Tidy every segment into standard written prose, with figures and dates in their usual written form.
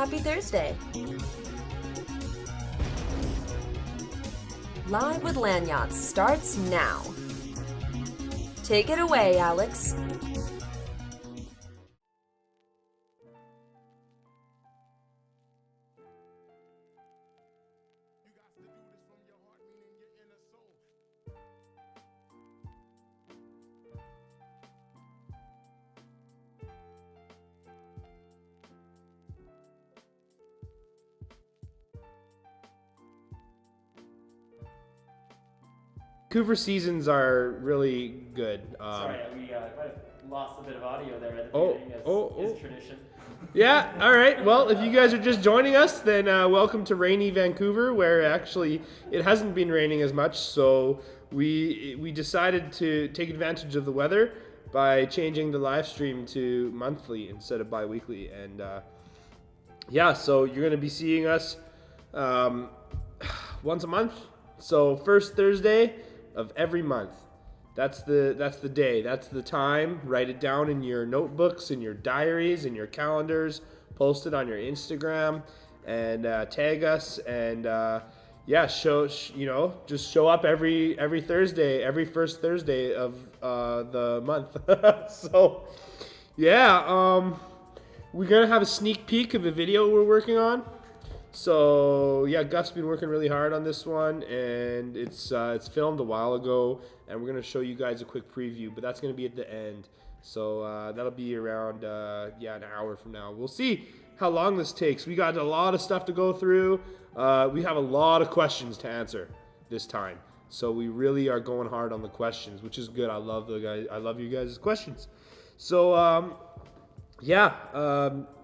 Happy Thursday! Live with Landyachtz starts now. Take it away, Alex. Vancouver seasons are really good. Sorry, we might have lost a bit of audio there at the beginning, as is tradition. Yeah, all right. Well, if you guys are just joining us, then welcome to rainy Vancouver, where actually it hasn't been raining as much. So we decided to take advantage of the weather by changing the live stream to monthly instead of bi-weekly. And yeah, so you're going to be seeing us once a month. So first Thursday of every month. That's the day. That's the time. Write it down in your notebooks, in your diaries, in your calendars. Post it on your Instagram, and tag us. And yeah, just show up every Thursday, every first Thursday of the month. So yeah, we're gonna have a sneak peek of a video we're working on. So yeah, Gut's been working really hard on this one, and it's filmed a while ago, and we're gonna show you guys a quick preview, but that's gonna be at the end. So that'll be around an hour from now. We'll see how long this takes. We got a lot of stuff to go through. We have a lot of questions to answer this time, so we really are going hard on the questions, which is good. I love you guys' questions. So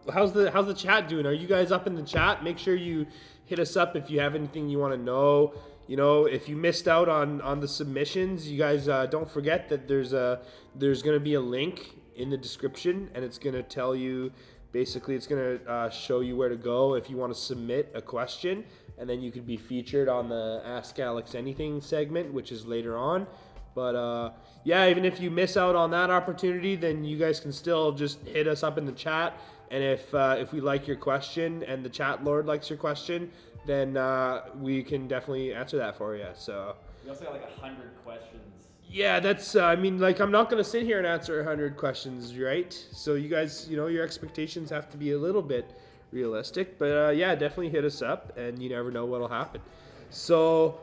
how's the chat doing? Are you guys up in the chat? Make sure you hit us up if you have anything you want to know. You know, if you missed out on the submissions, you guys don't forget that there's going to be a link in the description, and it's going to tell you, basically it's going to show you where to go if you want to submit a question, and then you could be featured on the Ask Alex Anything segment, which is later on. But yeah, even if you miss out on that opportunity, then you guys can still just hit us up in the chat. And if we like your question and the chat lord likes your question, then we can definitely answer that for you. So We also got like 100 questions. yeah, that's I mean, like, I'm not gonna sit here and answer 100 questions, right? So you guys, your expectations have to be a little bit realistic. But yeah, definitely hit us up, and you never know what'll happen. So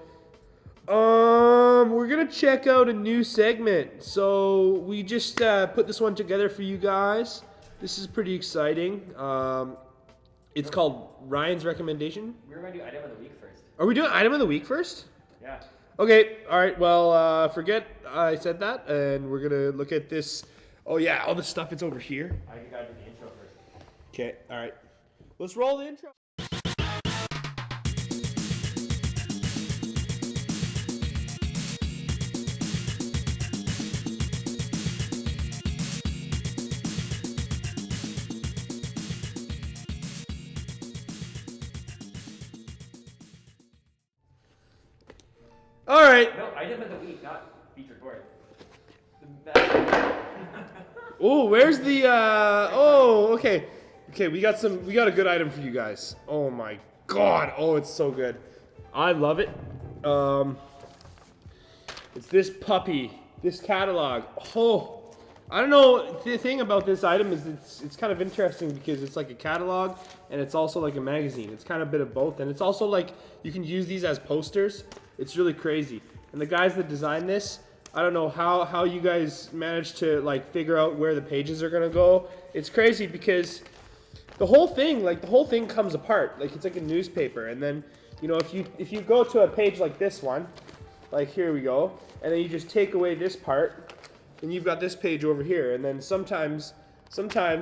we're gonna check out a new segment. So we just put this one together for you guys. This is pretty exciting. It's called Ryan's Recommendation. We were going to do item of the week first. Are we doing item of the week first? Yeah. Okay, all right. Well, forget I said that, and we're gonna look at this. Oh yeah, all this stuff. It's over here. I gotta do the intro first. Okay, all right. Let's roll the intro. All right. No, item of the week, not featured word. The best. Oh, where's the? Okay. Okay, we got a good item for you guys. Oh my God. Oh, it's so good. I love it. It's this puppy, this catalog. Oh, I don't know. The thing about this item is it's kind of interesting because it's like a catalog and it's also like a magazine. It's kind of a bit of both, and it's also like you can use these as posters. It's really crazy. And the guys that designed this, I don't know how you guys managed to like figure out where the pages are gonna go. It's crazy because the whole thing comes apart. Like, it's like a newspaper, and then if you go to a page like this one, like here we go, and then you just take away this part, and you've got this page over here, and then sometimes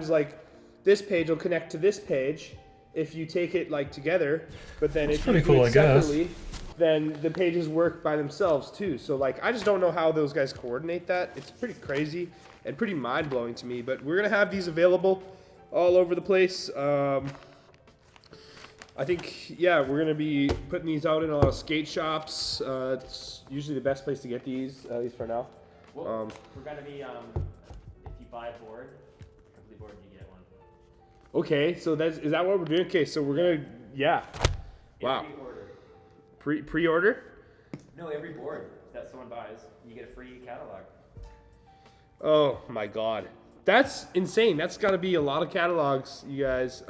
like this page will connect to this page if you take it like together, but then if you do it separately, then the pages work by themselves too. So like, I just don't know how those guys coordinate that. It's pretty crazy and pretty mind-blowing to me, but we're gonna have these available all over the place. I think, yeah, we're gonna be putting these out in a lot of skate shops. It's usually the best place to get these, at least for now. Well, we're gonna be, if you buy a board, a complete board, you get one. Okay, so is that what we're doing? Okay, so we're gonna, yeah. Wow. Pre-order? No, every board that someone buys, you get a free catalog. Oh my God, that's insane. That's got to be a lot of catalogs, you guys.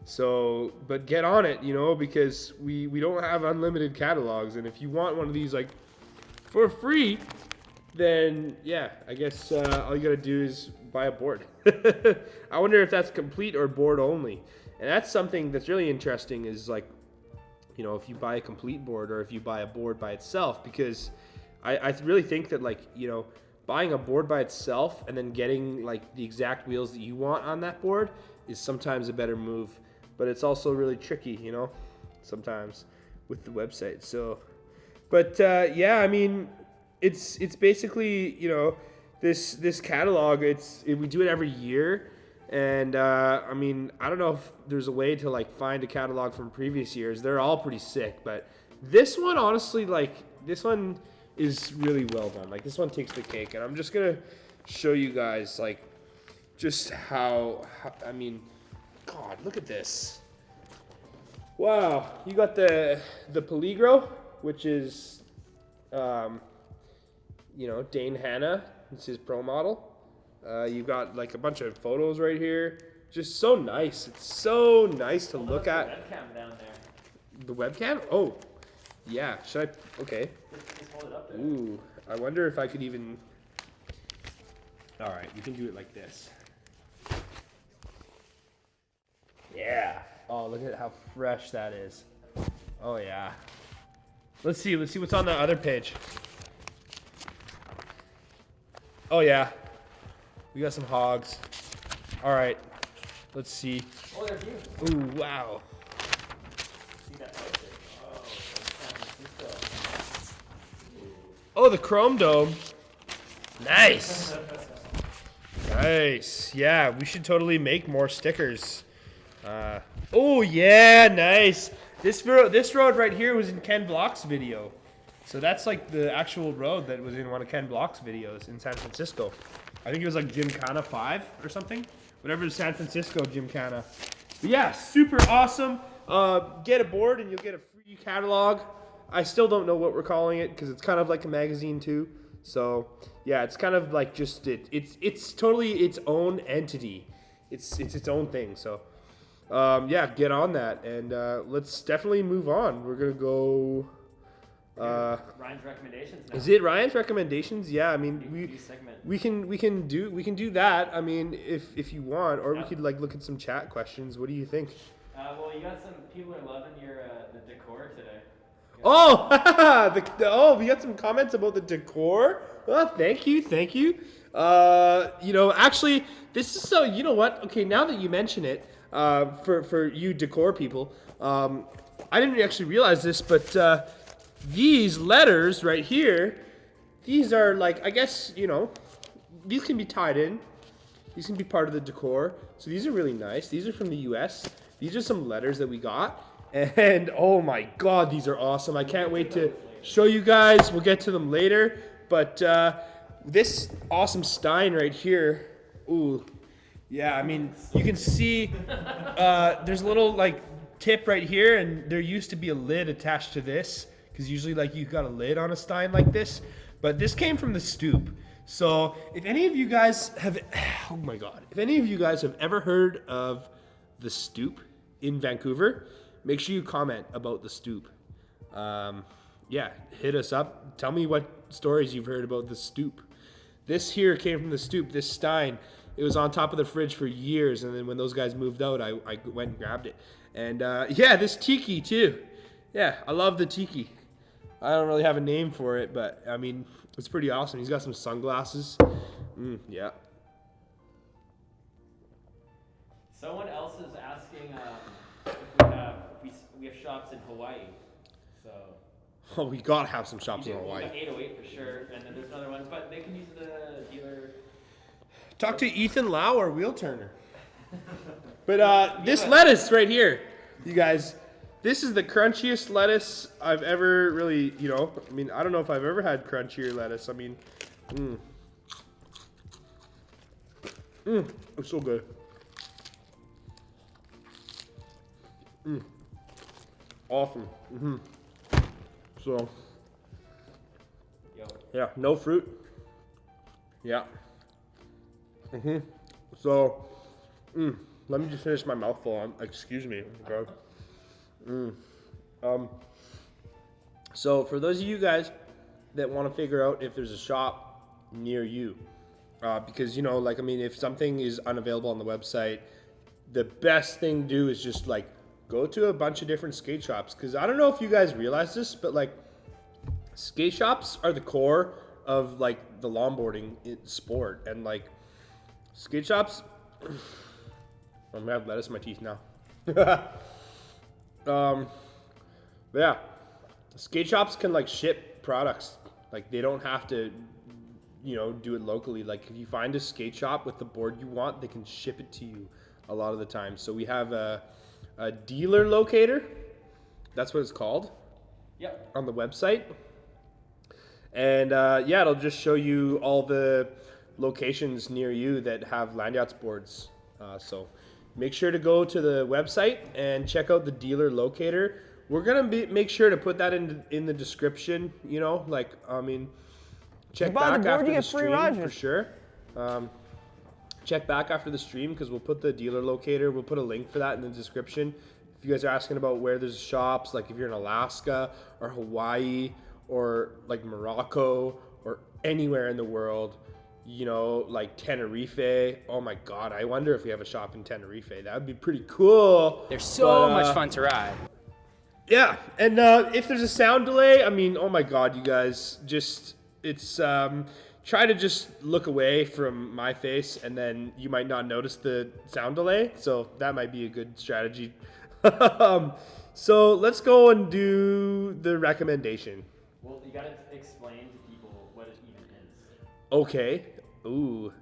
So, but get on it, you know, because we don't have unlimited catalogs, and if you want one of these like for free, then yeah, I guess all you gotta do is buy a board. I wonder if that's complete or board only, and that's something that's really interesting. Is like, you know, if you buy a complete board or if you buy a board by itself, because I really think that, like, you know, buying a board by itself and then getting like the exact wheels that you want on that board is sometimes a better move, but it's also really tricky, you know, sometimes with the website. So, but yeah, I mean, it's basically, you know, this catalog. We do it every year, and I mean, I don't know if there's a way to like find a catalog from previous years. They're all pretty sick, but this one, honestly, like this one is really well done. Like this one takes the cake, and I'm just gonna show you guys like just how I mean, God, look at this. Wow, you got the Peligro, which is you know, Dane Hanna. It's his pro model. You've got like a bunch of photos right here. Just so nice. It's so nice to look at. The webcam down there. The webcam? Oh, yeah. Should I? Okay. Just hold it up there. Ooh, I wonder if I could even. All right, we can do it like this. Yeah. Oh, look at how fresh that is. Oh yeah. Let's see what's on the other page. Oh yeah. We got some hogs. All right. Let's see. Oh, there's you. Ooh, wow. See that right there? Oh, San Francisco. Oh, the Chrome Dome. Nice. Nice. Yeah, we should totally make more stickers. Oh yeah, nice. This road right here was in Ken Block's video. So that's like the actual road that was in one of Ken Block's videos in San Francisco. I think it was like Gymkhana 5 or something. Whatever the San Francisco Gymkhana. But yeah, super awesome. Get a board and you'll get a free catalog. I still don't know what we're calling it because it's kind of like a magazine too. So yeah, it's kind of like just it's totally its own entity. It's its own thing. So yeah, get on that, and let's definitely move on. We're gonna go. Ryan's recommendations now. Is it Ryan's recommendations? Yeah, I mean we can do that. I mean if you want, or we could like look at some chat questions. What do you think? Well, you got some people are loving your the decor today. Oh, we got some comments about the decor. Oh, thank you. You know, actually, this is so. You know what? Okay, now that you mention it, for you decor people, I didn't actually realize this, but these letters right here, these are like, I guess, you know, these can be tied in. These can be part of the decor. So these are really nice. These are from the US. These are some letters that we got. And oh my God, these are awesome. I can't wait to show you guys. We'll get to them later. But this awesome Stein right here. Ooh, yeah, I mean, you can see there's a little like tip right here, and there used to be a lid attached to this, because usually like you've got a lid on a Stein like this. But this came from the Stoop. So if any of you guys have, oh my God, if any of you guys have ever heard of the Stoop in Vancouver, make sure you comment about the Stoop. Yeah, hit us up. Tell me what stories you've heard about the Stoop. This here came from the Stoop, this Stein. It was on top of the fridge for years, and then when those guys moved out, I went and grabbed it. And yeah, this tiki too. Yeah, I love the tiki. I don't really have a name for it, but I mean, it's pretty awesome. He's got some sunglasses. Yeah. Someone else is asking if we have shops in Hawaii. So. Oh, we gotta have some shops in Hawaii. 808 for sure, and then there's another one, but they can use the dealer. Talk to Ethan Lau or Wheel Turner. But this lettuce right here, you guys, this is the crunchiest lettuce I've ever really, you know, I mean, I don't know if I've ever had crunchier lettuce. I mean, it's so good. Awesome. So, Yo. yeah, no fruit. Yeah. So, let me just finish my mouthful. Excuse me. So for those of you guys that want to figure out if there's a shop near you, because, you know, like, I mean, if something is unavailable on the website, the best thing to do is just like go to a bunch of different skate shops. Because I don't know if you guys realize this, but like skate shops are the core of like the longboarding sport. And like skate shops, I'm gonna have lettuce in my teeth now. Yeah, skate shops can like ship products. Like they don't have to, you know, do it locally. Like if you find a skate shop with the board you want, they can ship it to you a lot of the time. So we have a dealer locator. That's what it's called. Yep. On the website. And yeah, it'll just show you all the locations near you that have Landyachtz boards. So make sure to go to the website and check out the dealer locator. We're gonna make sure to put that in the description. You know, like, I mean, check back after the stream for sure. Check back after the stream because we'll put the dealer locator. We'll put a link for that in the description. If you guys are asking about where there's shops, like if you're in Alaska or Hawaii or like Morocco or anywhere in the world, you know, like Tenerife. Oh my God, I wonder if we have a shop in Tenerife. That would be pretty cool. They're so much fun to ride. Yeah, and if there's a sound delay, I mean, oh my God, you guys, just, it's, try to just look away from my face and then you might not notice the sound delay. So that might be a good strategy. So let's go and do the recommendation. Well, you gotta explain to people what it even is. Okay. Ooh.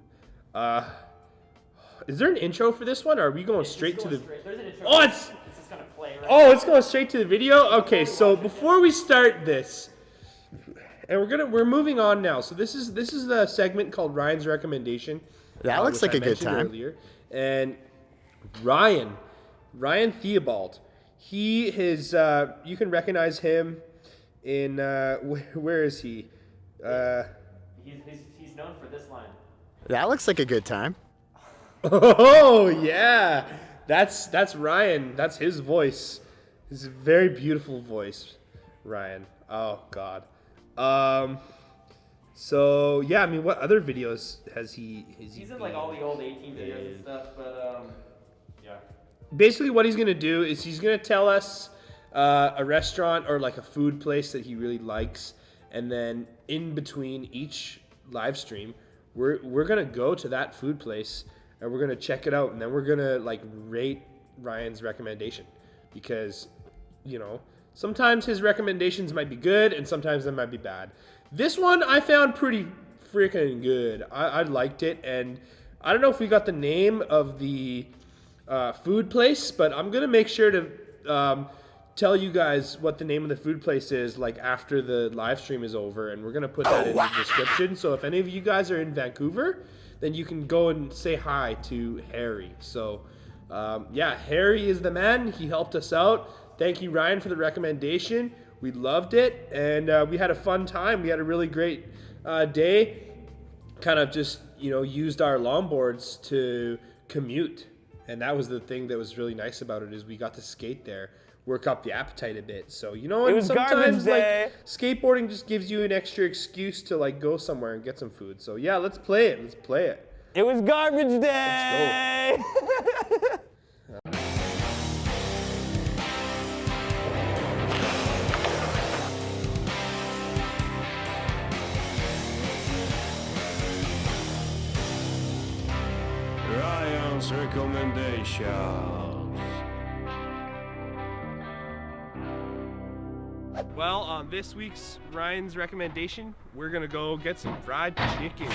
Is there an intro for this one or are we going straight to the... There's an intro. Oh, it's... It's just gonna play right Oh, it's going straight to the video? Okay, so before we start this, and we're moving on now. So this is the segment called Ryan's recommendation. That looks like a good time. Earlier. And Ryan Theobald, he is you can recognize him in where is he? He's known for this line. That looks like a good time. Oh yeah, that's Ryan. That's his voice. His very beautiful voice, Ryan. Oh God. So yeah, I mean, what other videos has he? He's in like all the old 18 videos and stuff, but yeah. Basically, what he's gonna do is he's gonna tell us a restaurant or like a food place that he really likes, and then in between each live stream, we're gonna go to that food place and we're gonna check it out, and then we're gonna like rate Ryan's recommendation, because, you know, sometimes his recommendations might be good and sometimes they might be bad. This one I found pretty freaking good. I liked it, and I don't know if we got the name of the food place, but I'm gonna make sure to tell you guys what the name of the food place is like after the live stream is over, and we're gonna put that in the description. So if any of you guys are in Vancouver, then you can go and say hi to Harry. So yeah, Harry is the man. He helped us out. Thank you, Ryan, for the recommendation. We loved it, and we had a fun time. We had a really great day. Kind of just, you know, used our longboards to commute, and that was the thing that was really nice about it, is we got to skate there, work up the appetite a bit. So, you know, and sometimes like skateboarding just gives you an extra excuse to like go somewhere and get some food. So yeah, let's play it. Let's play it. It was garbage day. Let's go. Ryan's recommendations. Well, on this week's Ryan's recommendation, we're gonna go get some fried chicken.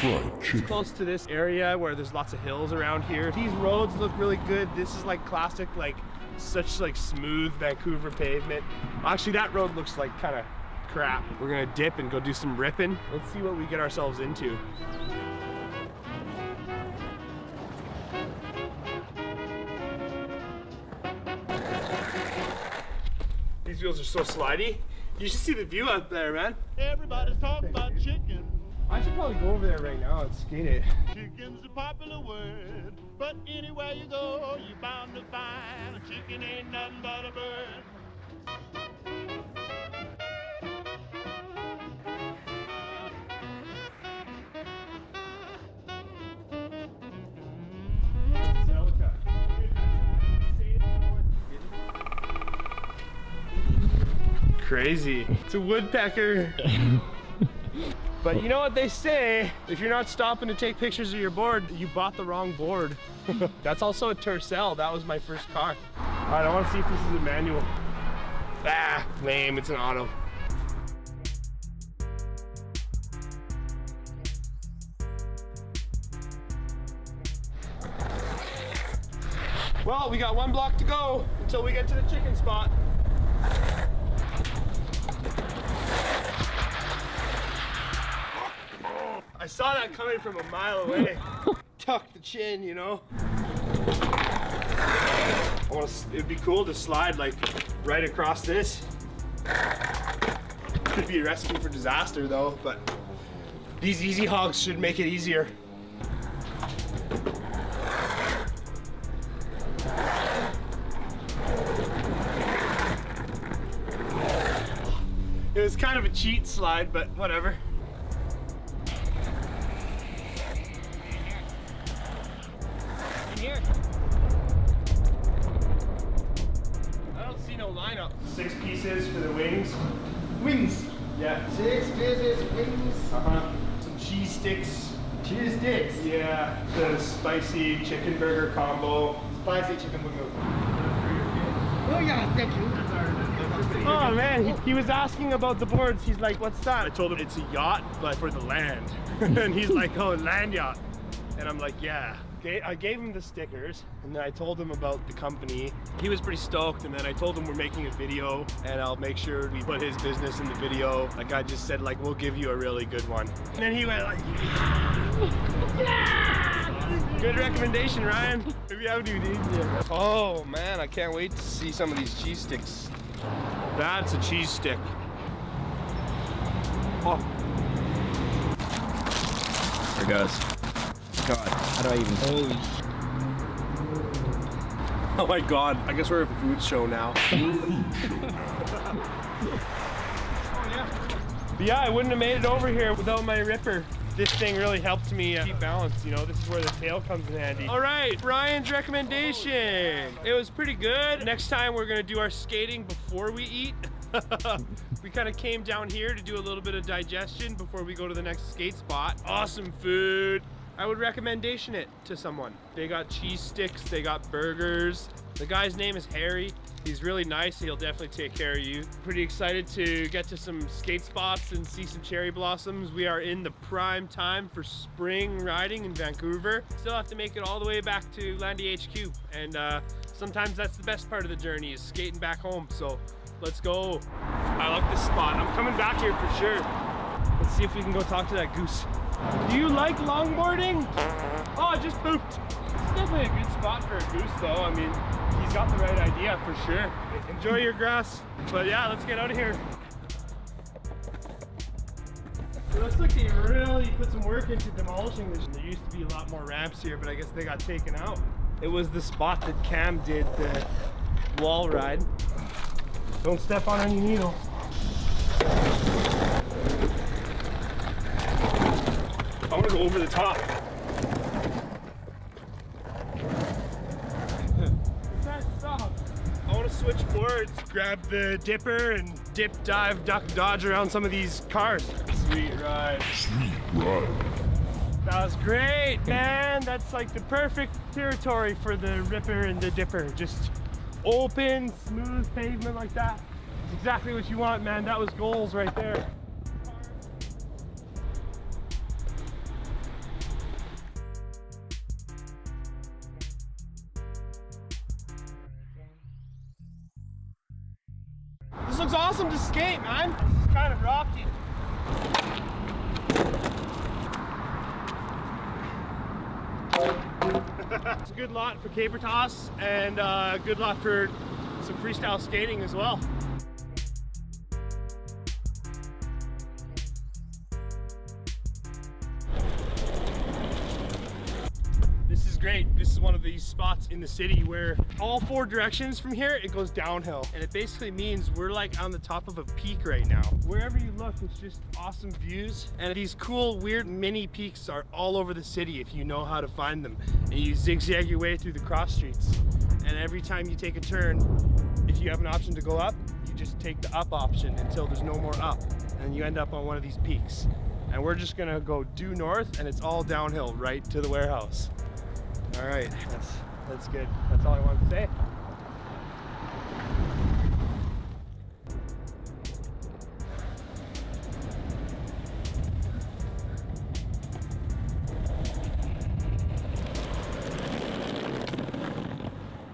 It's close to this area where there's lots of hills around here. These roads look really good. This is like classic, like such like smooth Vancouver pavement. Actually, that road looks like kind of crap. We're gonna dip and go do some ripping. Let's see what we get ourselves into. These wheels are so slidey. You should see the view out there, man. Everybody's talking about chicken. I should probably go over there right now and skate it. Chicken's a popular word, but anywhere you go, you're bound to find a chicken ain't nothing but a bird. Crazy. It's a woodpecker. But you know what they say, if you're not stopping to take pictures of your board, you bought the wrong board. That's also a Tercel. That was my first car. All right, I want to see if this is a manual. Ah, lame, it's an auto. Well, we got one block to go until we get to the chicken spot. I saw that coming from a mile away. Tuck the chin, you know. It'd be cool to slide like right across this. Could be a recipe for disaster though, but these easy hogs should make it easier. It was kind of a cheat slide, but whatever. Here. I don't see no lineup. 6 pieces for the wings. Wings? Yeah. 6 pieces, wings. Uh-huh. Some cheese sticks. Cheese sticks. Yeah. The spicy chicken burger combo. Spicy chicken burger. Oh yeah, thank you. Oh man, he was asking about the boards. He's like, what's that? I told him it's a yacht, but for the land. And he's like, oh, land yacht. And I'm like, yeah. Okay, I gave him the stickers, and then I told him about the company. He was pretty stoked, and then I told him we're making a video, and I'll make sure we put his business in the video. Like I just said, like, we'll give you a really good one. And then he went like, yeah! Good recommendation, Ryan. Maybe I would do these. Yeah. Oh man, I can't wait to see some of these cheese sticks. That's a cheese stick. Oh. There goes. God, how do I even? Holy. Oh my God, I guess we're a food show now. But yeah, I wouldn't have made it over here without my ripper. This thing really helped me keep balance, you know, this is where the tail comes in handy. All right, Ryan's recommendation. It was pretty good. Next time we're gonna do our skating before we eat. We kind of came down here to do a little bit of digestion before we go to the next skate spot. Awesome food. I would recommendation it to someone. They got cheese sticks, they got burgers. The guy's name is Harry. He's really nice, he'll definitely take care of you. Pretty excited to get to some skate spots and see some cherry blossoms. We are in the prime time for spring riding in Vancouver. Still have to make it all the way back to Landy HQ. And sometimes that's the best part of the journey is skating back home. So let's go. I like this spot. I'm coming back here for sure. Let's see if we can go talk to that goose. Do you like longboarding? Oh, it just pooped. It's definitely a good spot for a goose though. I mean, he's got the right idea for sure. Enjoy your grass. But yeah, let's get out of here. It looks like they really put some work into demolishing this. There used to be a lot more ramps here, but I guess they got taken out. It was the spot that Cam did the Wallride. Don't step on any needles. I want to go over the top. I want to switch boards, grab the dipper and dip, dive, duck, dodge around some of these cars. Sweet ride. Sweet ride. That was great, man. That's like the perfect territory for the ripper and the dipper. Just open, smooth pavement like that. It's exactly what you want, man. That was goals right there. This looks awesome to skate, man. It's kind of rocky. It's a good lot for caper toss and a good lot for some freestyle skating as well. great. This is one of these spots in the city where all 4 directions from here, it goes downhill. And it basically means we're like on the top of a peak right now. Wherever you look, it's just awesome views. And these cool, weird mini peaks are all over the city if you know how to find them. And you zigzag your way through the cross streets. And every time you take a turn, if you have an option to go up, you just take the up option until there's no more up. And you end up on one of these peaks. And we're just gonna go due north, and it's all downhill right to the warehouse. All right, that's good. That's all I wanted to say.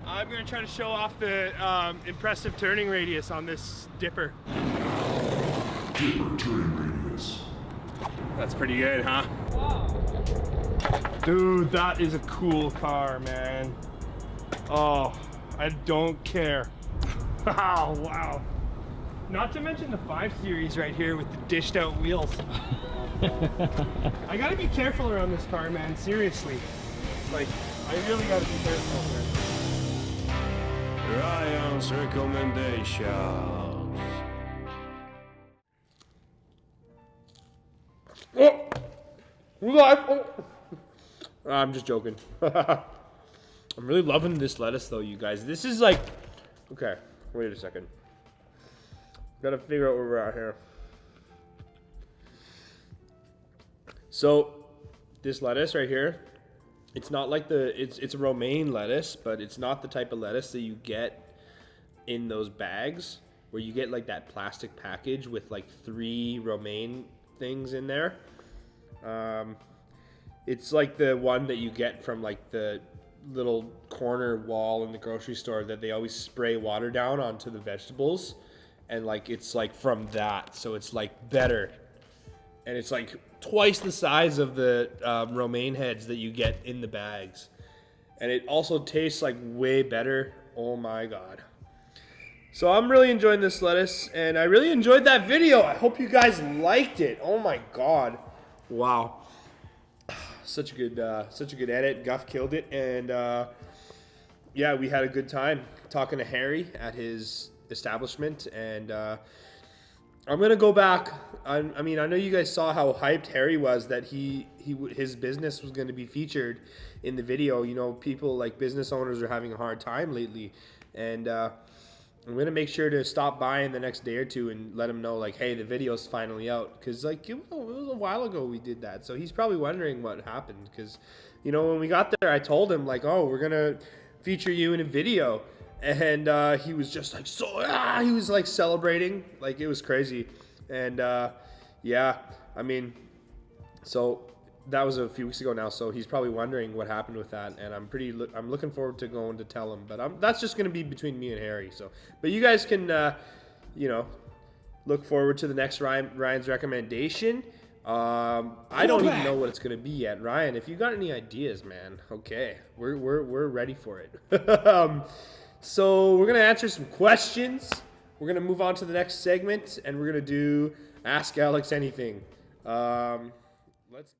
I'm gonna try to show off the impressive turning radius on this dipper. Dipper turning radius. That's pretty good, huh? Dude, that is a cool car, man. Oh, I don't care. Oh, wow. Not to mention the 5 Series right here with the dished out wheels. I gotta be careful around this car, man, seriously. Like, I really gotta be careful, man. Ryan's recommendations. Oh! Oh. I'm just joking. I'm really loving this lettuce though, you guys. This is like, okay, wait a second. Gotta figure out where we're at here. So, this lettuce right here, it's not like it's a romaine lettuce, but it's not the type of lettuce that you get in those bags where you get like that plastic package with like 3 romaine things in there. It's like the one that you get from like the little corner wall in the grocery store that they always spray water down onto the vegetables, and like it's like from that, so it's like better, and it's like twice the size of the romaine heads that you get in the bags, and it also tastes like way better. Oh my god. So I'm really enjoying this lettuce, and I really enjoyed that video. I hope you guys liked it. Oh my god. Wow. Such a good edit. Guff killed it, and yeah, we had a good time talking to Harry at his establishment, and I'm gonna go back. I mean, I know you guys saw how hyped Harry was that his business was going to be featured in the video. You know, people like business owners are having a hard time lately, and I'm going to make sure to stop by in the next day or 2 and let him know, like, hey, the video's finally out. Because, like, it was a while ago we did that. So he's probably wondering what happened. Because, you know, when we got there, I told him, like, oh, we're going to feature you in a video. And he was just like, he was, like, celebrating. Like, it was crazy. And, yeah, I mean, so that was a few weeks ago now, so he's probably wondering what happened with that, and I'm looking forward to going to tell him, but that's just going to be between me and Harry. So, but you guys can, you know, look forward to the next Ryan's recommendation. I don't even know what it's going to be yet. Ryan, if you got any ideas, man, okay, we're ready for it. So we're going to answer some questions. We're going to move on to the next segment, and we're going to do Ask Alex Anything. Let's.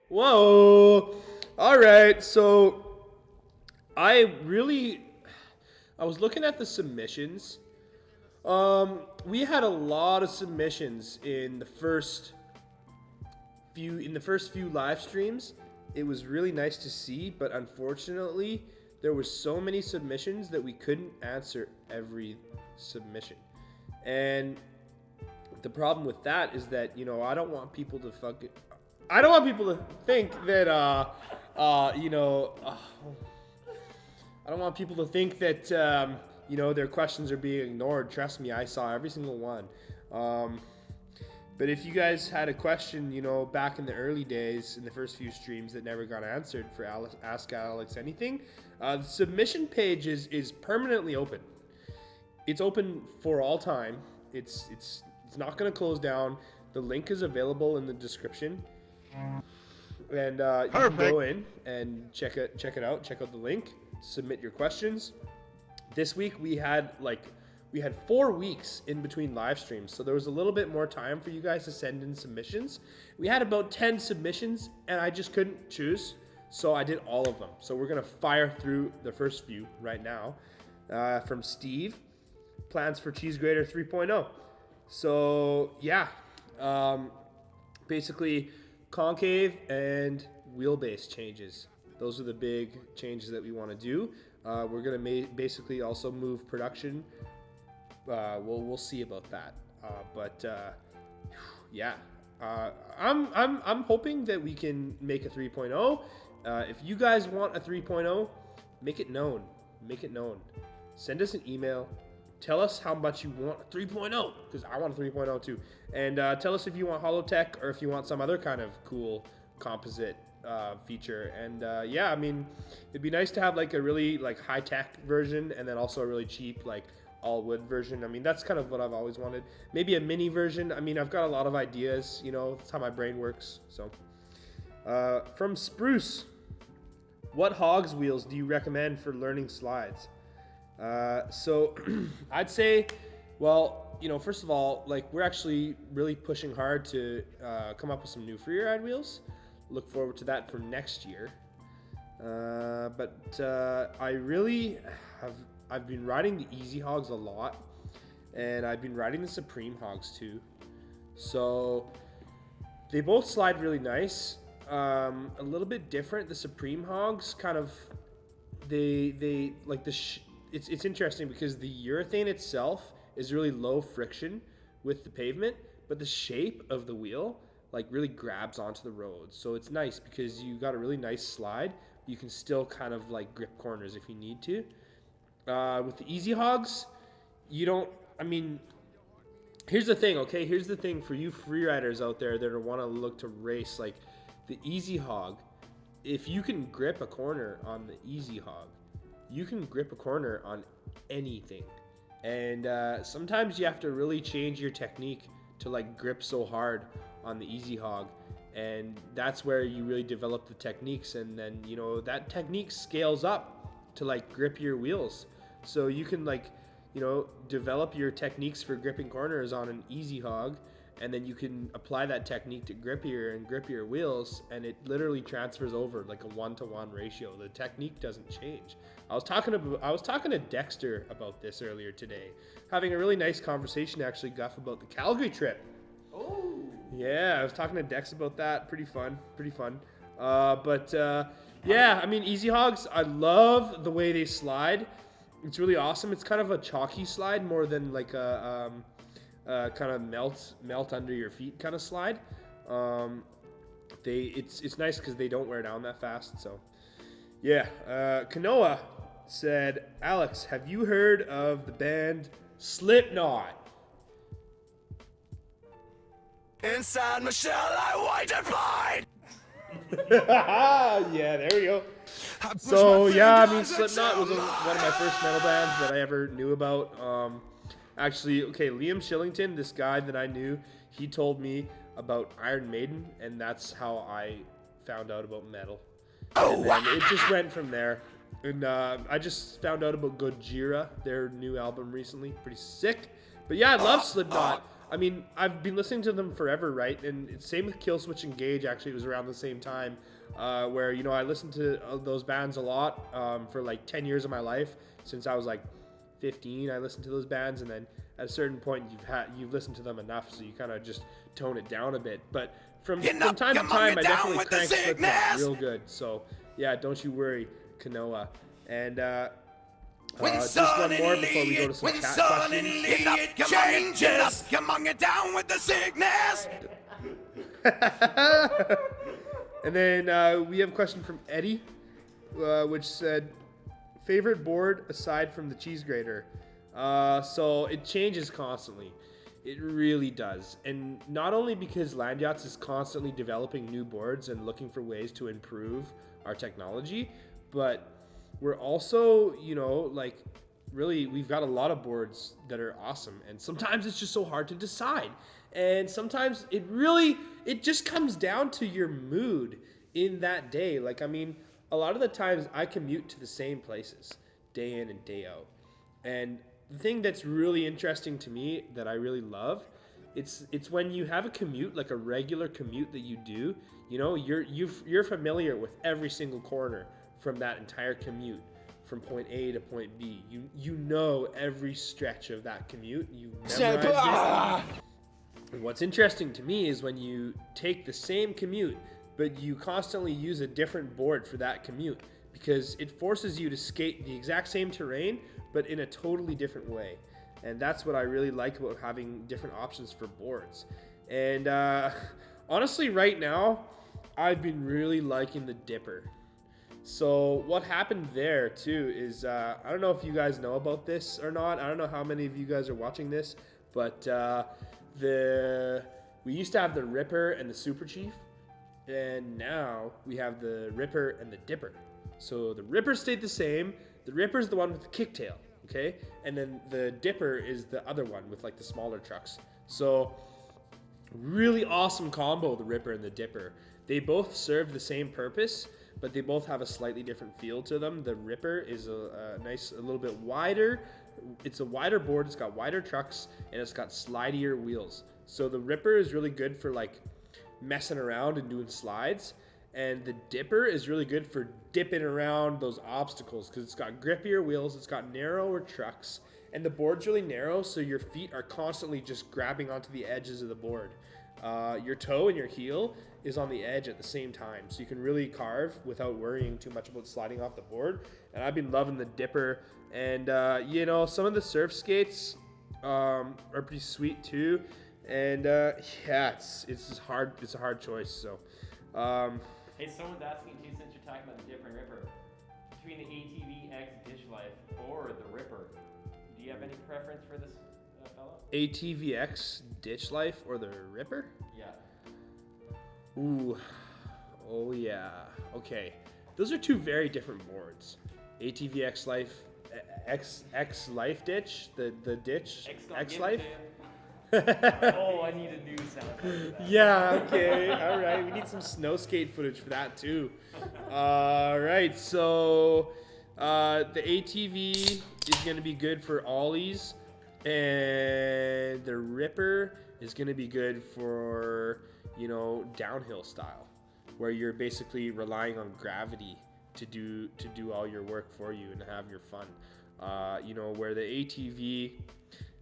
Whoa! All right, so I was looking at the submissions. We had a lot of submissions in the first few live streams. It was really nice to see, but unfortunately, there were so many submissions that we couldn't answer every submission. And the problem with that is that, you know, I don't want people to think that, you know, I don't want people to think that, you know, their questions are being ignored. Trust me, I saw every single one. But if you guys had a question, you know, back in the early days, in the first few streams that never got answered for Ask Alex Anything, the submission page is permanently open. It's open for all time. It's not going to close down. The link is available in the description, and you can go in and check it out. Check out the link. Submit your questions. This week we had 4 weeks in between live streams, so there was a little bit more time for you guys to send in submissions. We had about 10 submissions, and I just couldn't choose, so I did all of them. So we're gonna fire through the first few right now. From Steve, plans for Cheese Grater 3.0. So yeah, basically concave and wheelbase changes. Those are the big changes that we want to do. We're gonna basically also move production. We'll see about that. Yeah, I'm hoping that we can make a 3.0. If you guys want a 3.0, make it known. Make it known. Send us an email. Tell us how much you want a 3.0, because I want a 3.0 too. And tell us if you want Holotech or if you want some other kind of cool composite feature. And yeah, I mean, it'd be nice to have like a really like high-tech version and then also a really cheap like all wood version. I mean, that's kind of what I've always wanted. Maybe a mini version. I mean, I've got a lot of ideas, you know, that's how my brain works. So from Spruce, what hogs wheels do you recommend for learning slides? So I'd say, well, you know, first of all, like we're actually really pushing hard to come up with some new free ride wheels. Look forward to that for next year. I really I've been riding the Easy Hogs a lot, and I've been riding the Supreme Hogs too. So they both slide really nice. A little bit different. The Supreme Hogs kind of they like it's interesting because the urethane itself is really low friction with the pavement, but the shape of the wheel like really grabs onto the road. So it's nice because you got a really nice slide. You can still kind of like grip corners if you need to. With the Easy Hogs, you don't, I mean, here's the thing, okay? Here's the thing for you freeriders out there that want to look to race, like the Easy Hog, if you can grip a corner on the Easy Hog, you can grip a corner on anything. And sometimes you have to really change your technique to like grip so hard on the Easy Hog. And that's where you really develop the techniques, and then, you know, that technique scales up to like grip your wheels. So you can like, you know, develop your techniques for gripping corners on an Easy Hog, and then you can apply that technique to grippier wheels, and it literally transfers over like a 1-to-1 ratio. The technique doesn't change. I was talking to Dexter about this earlier today, having a really nice conversation actually, Guff, about the Calgary trip. Oh. Yeah, I was talking to Dex about that. Pretty fun. Yeah, I mean, Easy Hogs, I love the way they slide. It's really awesome. It's kind of a chalky slide more than like a kind of melt under your feet kind of slide. It's nice because they don't wear down that fast. So yeah, Kanoa said, Alex, have you heard of the band Slipknot? Inside my shell, I wait and blind. Yeah, there we go. So yeah, I mean, Slipknot was one of my first metal bands that I ever knew about. Actually, okay, Liam Shillington, this guy that I knew, he told me about Iron Maiden, and that's how I found out about metal. And then it just went from there. And I just found out about Gojira, their new album recently, pretty sick. But yeah, I love Slipknot. I mean, I've been listening to them forever, right? And it's same with Killswitch Engage. Actually, it was around the same time where, you know, I listened to those bands a lot for like 10 years of my life. Since I was like 15, I listened to those bands, and then at a certain point, you've listened to them enough, so you kind of just tone it down a bit. But from time to time, I definitely crank Slipknot real good. So yeah, don't you worry, Kanoa. And just one more before we go to some chat questions. Changes, come on, get down with the sickness. And then we have a question from Eddie, which said, favorite board aside from the cheese grater. So it changes constantly. It really does. And not only because Landyachtz is constantly developing new boards and looking for ways to improve our technology, but we're also, you know, like really we've got a lot of boards that are awesome, and sometimes it's just so hard to decide. And sometimes it just comes down to your mood in that day. Like, I mean, a lot of the times I commute to the same places day in and day out. And the thing that's really interesting to me that I really love, it's when you have a commute, like a regular commute that you do, you know, you're familiar with every single corner from that entire commute, from point A to point B. You know every stretch of that commute. You memorize it. And what's interesting to me is when you take the same commute, but you constantly use a different board for that commute, because it forces you to skate the exact same terrain, but in a totally different way. And that's what I really like about having different options for boards. And honestly, right now, I've been really liking the Dipper. So what happened there too is, I don't know if you guys know about this or not. I don't know how many of you guys are watching this, but we used to have the Ripper and the Super Chief, and now we have the Ripper and the Dipper. So the Ripper stayed the same. The Ripper is the one with the kicktail, okay? And then the Dipper is the other one with like the smaller trucks. So really awesome combo, the Ripper and the Dipper. They both serve the same purpose, but they both have a slightly different feel to them. The Ripper is a little bit wider. It's a wider board, it's got wider trucks, and it's got slidier wheels. So the Ripper is really good for like messing around and doing slides. And the Dipper is really good for dipping around those obstacles because it's got grippier wheels, it's got narrower trucks, and the board's really narrow, so your feet are constantly just grabbing onto the edges of the board. Your toe and your heel is on the edge at the same time, so you can really carve without worrying too much about sliding off the board. And I've been loving the Dipper. And you know, some of the surf skates are pretty sweet too. And yeah, it's a hard choice. So. Hey, someone's asking too, since you're talking about the Dipper and Ripper, between the ATV X Ditch Life or the Ripper, do you have any preference for this fellow? ATVX Ditch Life or the Ripper? Yeah. Ooh, oh yeah. Okay, those are two very different boards. ATVX Life, X Life Ditch, the ditch X Life. Oh, I need a new sound for that. Yeah, okay, all right. We need some snow skate footage for that too. All right, so the ATV is going to be good for ollies, and the Ripper is going to be good for, you know, downhill style, where you're basically relying on gravity to do all your work for you and have your fun. You know, where the ATV.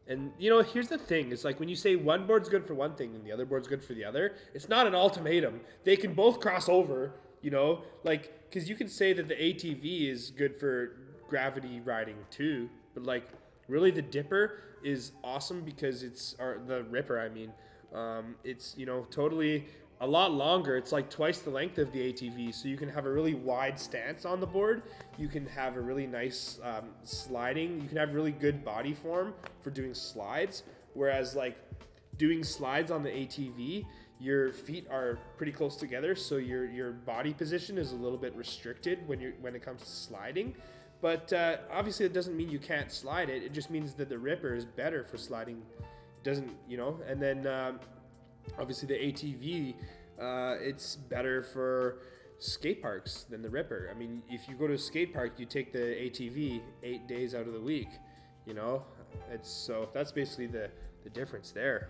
And, you know, here's the thing. It's like when you say one board's good for one thing and the other board's good for the other, it's not an ultimatum. They can both cross over, you know, like, because you can say that the ATV is good for gravity riding too, but, like, really the Dipper is awesome because or the Ripper, I mean, it's, you know, totally a lot longer. It's like twice the length of the ATV, so you can have a really wide stance on the board. You can have a really nice sliding. You can have really good body form for doing slides, whereas like doing slides on the ATV, your feet are pretty close together, so your body position is a little bit restricted when it comes to sliding. But obviously it doesn't mean you can't slide it. It just means that the Ripper is better for sliding. It doesn't, you know, and then obviously the ATV, it's better for skate parks than the Ripper. I mean, if you go to a skate park, you take the ATV 8 days out of the week, you know? So that's basically the difference there.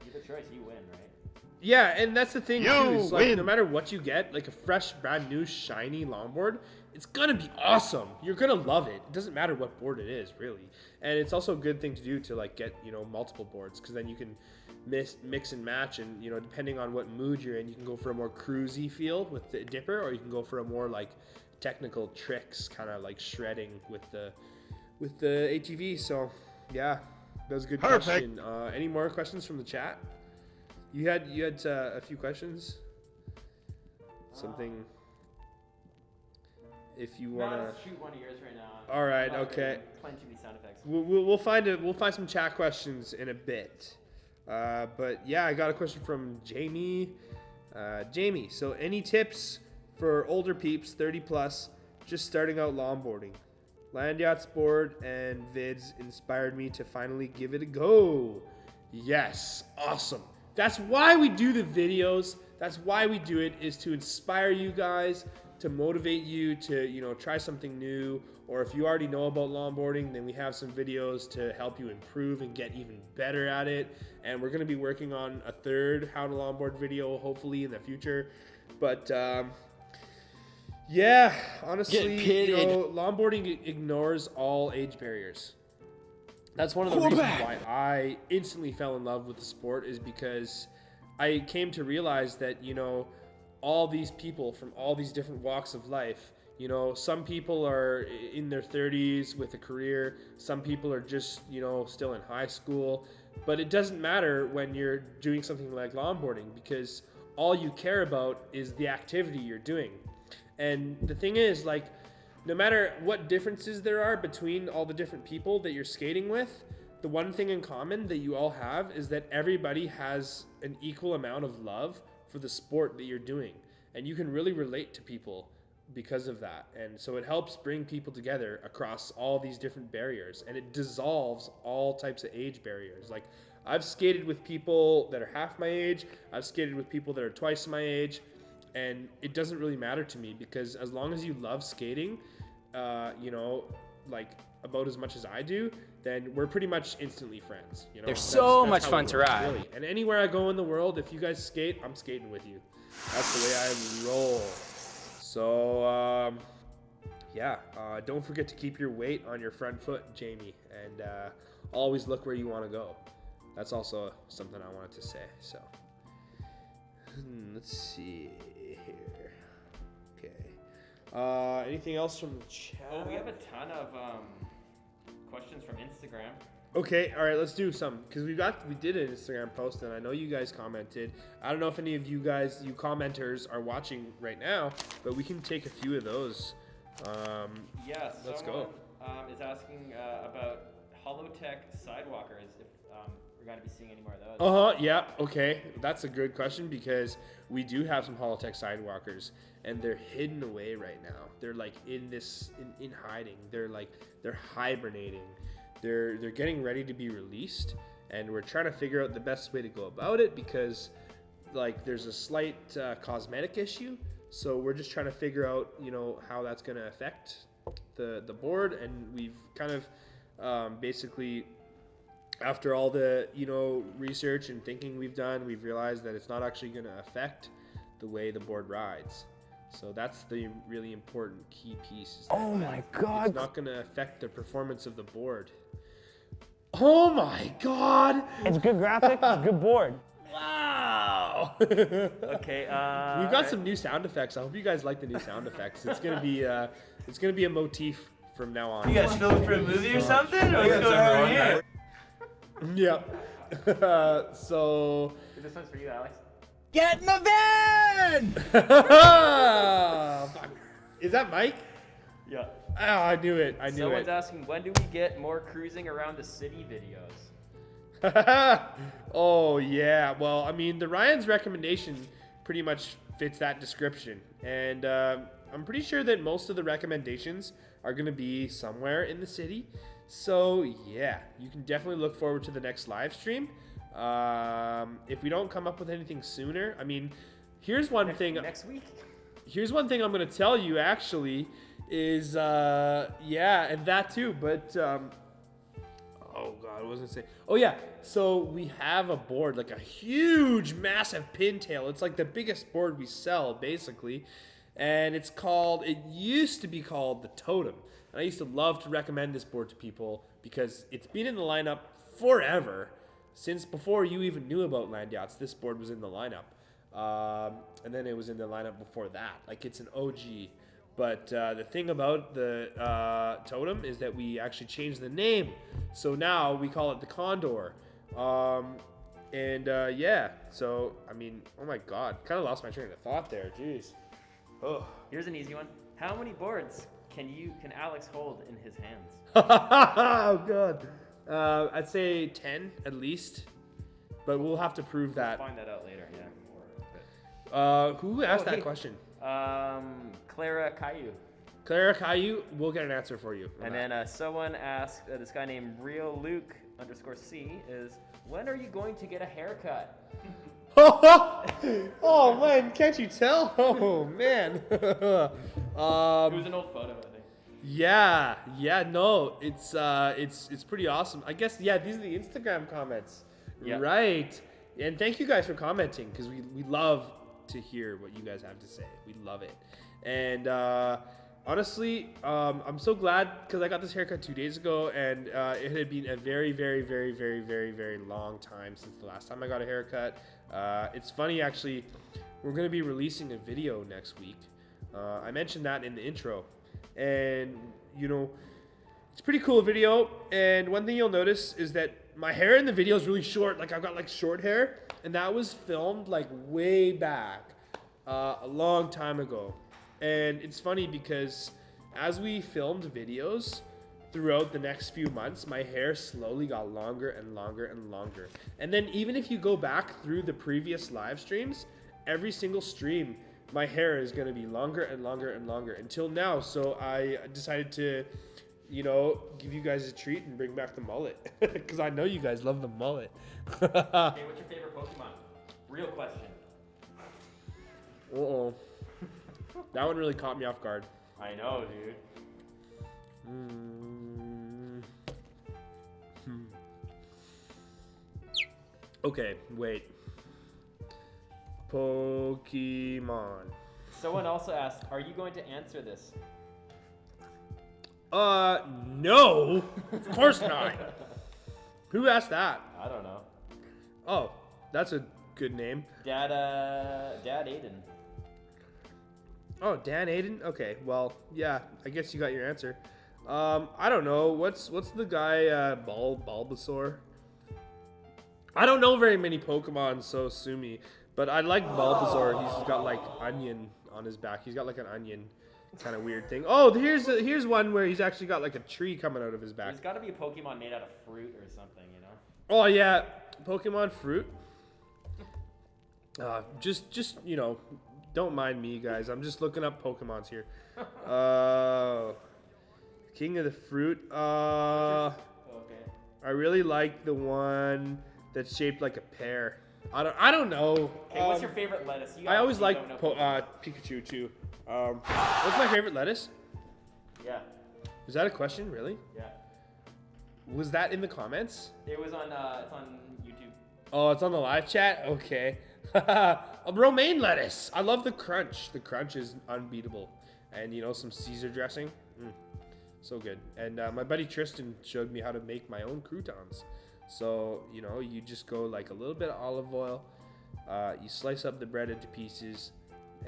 You have a choice, you win, right? Yeah, and that's the thing too. Is like, win. no matter what you get, like a fresh, brand new, shiny longboard, it's gonna be awesome. You're gonna love it. It doesn't matter what board it is, really. And it's also a good thing to do to like get, you know, multiple boards, because then you can mix and match, and, you know, depending on what mood you're in, you can go for a more cruisy feel with the Dipper, or you can go for a more like technical tricks, kind of like shredding with the ATV. So yeah, that was a good question. Any more questions from the chat? You had a few questions. Something. If you wanna. No, let's shoot one of yours right now. All right. Okay. Plenty of sound effects. We'll find some chat questions in a bit. But yeah, I got a question from Jamie. Jamie, so any tips for older peeps, 30 plus, just starting out longboarding? Landyachtz board and vids inspired me to finally give it a go. Yes, awesome. That's why we do the videos. That's why we do it, is to inspire you guys, to motivate you to, you know, try something new. Or if you already know about longboarding, then we have some videos to help you improve and get even better at it. And we're going to be working on a third how to longboard video, hopefully in the future. But yeah, honestly, you know, longboarding ignores all age barriers. That's one of the reasons why I instantly fell in love with the sport, is because I came to realize that, you know, all these people from all these different walks of life, you know, some people are in their 30s with a career, some people are just, you know, still in high school, but it doesn't matter when you're doing something like longboarding, because all you care about is the activity you're doing. And the thing is, like, no matter what differences there are between all the different people that you're skating with, the one thing in common that you all have is that everybody has an equal amount of love for the sport that you're doing. And you can really relate to people because of that. And so it helps bring people together across all these different barriers, and it dissolves all types of age barriers. Like, I've skated with people that are half my age, I've skated with people that are twice my age, and it doesn't really matter to me, because as long as you love skating, you know, like about as much as I do, then we're pretty much instantly friends. You know, They're so much how fun it to works, ride. really. And anywhere I go in the world, if you guys skate, I'm skating with you. That's the way I roll. So yeah, don't forget to keep your weight on your front foot, Jamie, and always look where you want to go. That's also something I wanted to say. So let's see here. Okay. Anything else from the chat? Oh, we have a ton of questions from Instagram. Okay, all right, let's do some, because we did an Instagram post, and I know you guys commented. I don't know if any of you guys, you commenters, are watching right now, but we can take a few of those. Yeah, let's someone go. is asking about Holotech sidewalkers, if we're going to be seeing any more of those. Yeah, okay. That's a good question, because we do have some Holotech sidewalkers, and they're hidden away right now. They're like in hiding. They're hibernating. They're getting ready to be released, and we're trying to figure out the best way to go about it, because like there's a slight cosmetic issue. So we're just trying to figure out, you know, how that's going to affect the board, and we've kind of basically, after all the, you know, research and thinking we've done, we've realized that it's not actually going to affect the way the board rides. So that's the really important key piece. Is that Oh my God. It's not going to affect the performance of the board. Oh my God. It's good graphic, it's good board. Wow. Okay. We've got some new sound effects. I hope you guys like the new sound effects. It's gonna be a motif from now on. You guys filming for a movie or something? Or what's going on here? Yep. So. This one's for you, Alex. Get in the van! Fuck. Is that Mike? Yeah. Oh, I knew it. Someone's asking, when do we get more cruising around the city videos? Oh yeah. Well, I mean, the Ryan's recommendation pretty much fits that description, and I'm pretty sure that most of the recommendations are going to be somewhere in the city. So yeah, you can definitely look forward to the next live stream. If we don't come up with anything sooner, I mean, here's one thing. Next week. Here's one thing I'm going to tell you actually is yeah, and that too, but oh God, what was I saying? Oh yeah, so we have a board, like a huge, massive pintail. It's like the biggest board we sell, basically. And it's called, it used to be called the Totem. And I used to love to recommend this board to people because it's been in the lineup forever. Since before you even knew about Landyachtz, this board was in the lineup. And then it was in the lineup before that. Like, it's an OG. But the thing about the Totem is that we actually changed the name. So now we call it the Condor. Yeah, so, I mean, oh my God. Kind of lost my train of thought there. Jeez. Oh. Here's an easy one. How many boards can Alex hold in his hands? Oh God. I'd say 10 at least. but we'll have to prove that. Find that out later. Yeah. Who asked that hey. question? Clara Caillou. Clara Caillou, we'll get an answer for you. And then someone asked, this guy named RealLuke_C is, when are you going to get a haircut? Oh man, can't you tell? Oh man. It was an old photo, I think. Yeah, no, it's pretty awesome. I guess, yeah, these are the Instagram comments. Yep. Right. And thank you guys for commenting, because we love to hear what you guys have to say. We love it. And honestly, I'm so glad, because I got this haircut 2 days ago, and it had been a very, very, very, very, very, very long time since the last time I got a haircut. It's funny, actually, we're going to be releasing a video next week. I mentioned that in the intro. And, you know, it's a pretty cool video. And one thing you'll notice is that my hair in the video is really short. Like, I've got, like, short hair. And that was filmed, like, way back a long time ago. And it's funny because as we filmed videos throughout the next few months, my hair slowly got longer and longer and longer. And then even if you go back through the previous live streams, every single stream, my hair is going to be longer and longer and longer until now. So I decided to, you know, give you guys a treat and bring back the mullet, because I know you guys love the mullet. Hey, what's your favorite Pokemon? Real question. Uh-oh. That one really caught me off guard. I know, dude. Okay, wait. Pokemon. Someone also asked, are you going to answer this? No. Of course not. Who asked that? I don't know. Oh, that's a good name. Dad Aiden. Oh, Dan Aiden? Okay, well, yeah, I guess you got your answer. I don't know. What's the guy, Bulbasaur? I don't know very many Pokemon, so sue me. But I like Bulbasaur. He's got, like, onion on his back. He's got, like, an onion kind of weird thing. Oh, here's one where he's actually got, like, a tree coming out of his back. There's got to be a Pokemon made out of fruit or something, you know? Oh, yeah. Pokemon fruit. Just you know, don't mind me, guys. I'm just looking up Pokemons here. King of the Fruit. Okay. I really like the one that's shaped like a pear. I don't know. Okay, what's your favorite lettuce? I always like Pikachu too. What's my favorite lettuce? Yeah. Is that a question, really? Yeah. Was that in the comments? It was on, it's on YouTube. Oh, it's on the live chat? Okay. Romaine lettuce. I love the crunch. The crunch is unbeatable. And, you know, some Caesar dressing. So good. And my buddy Tristan showed me how to make my own croutons. So, you know, you just go like a little bit of olive oil. You slice up the bread into pieces.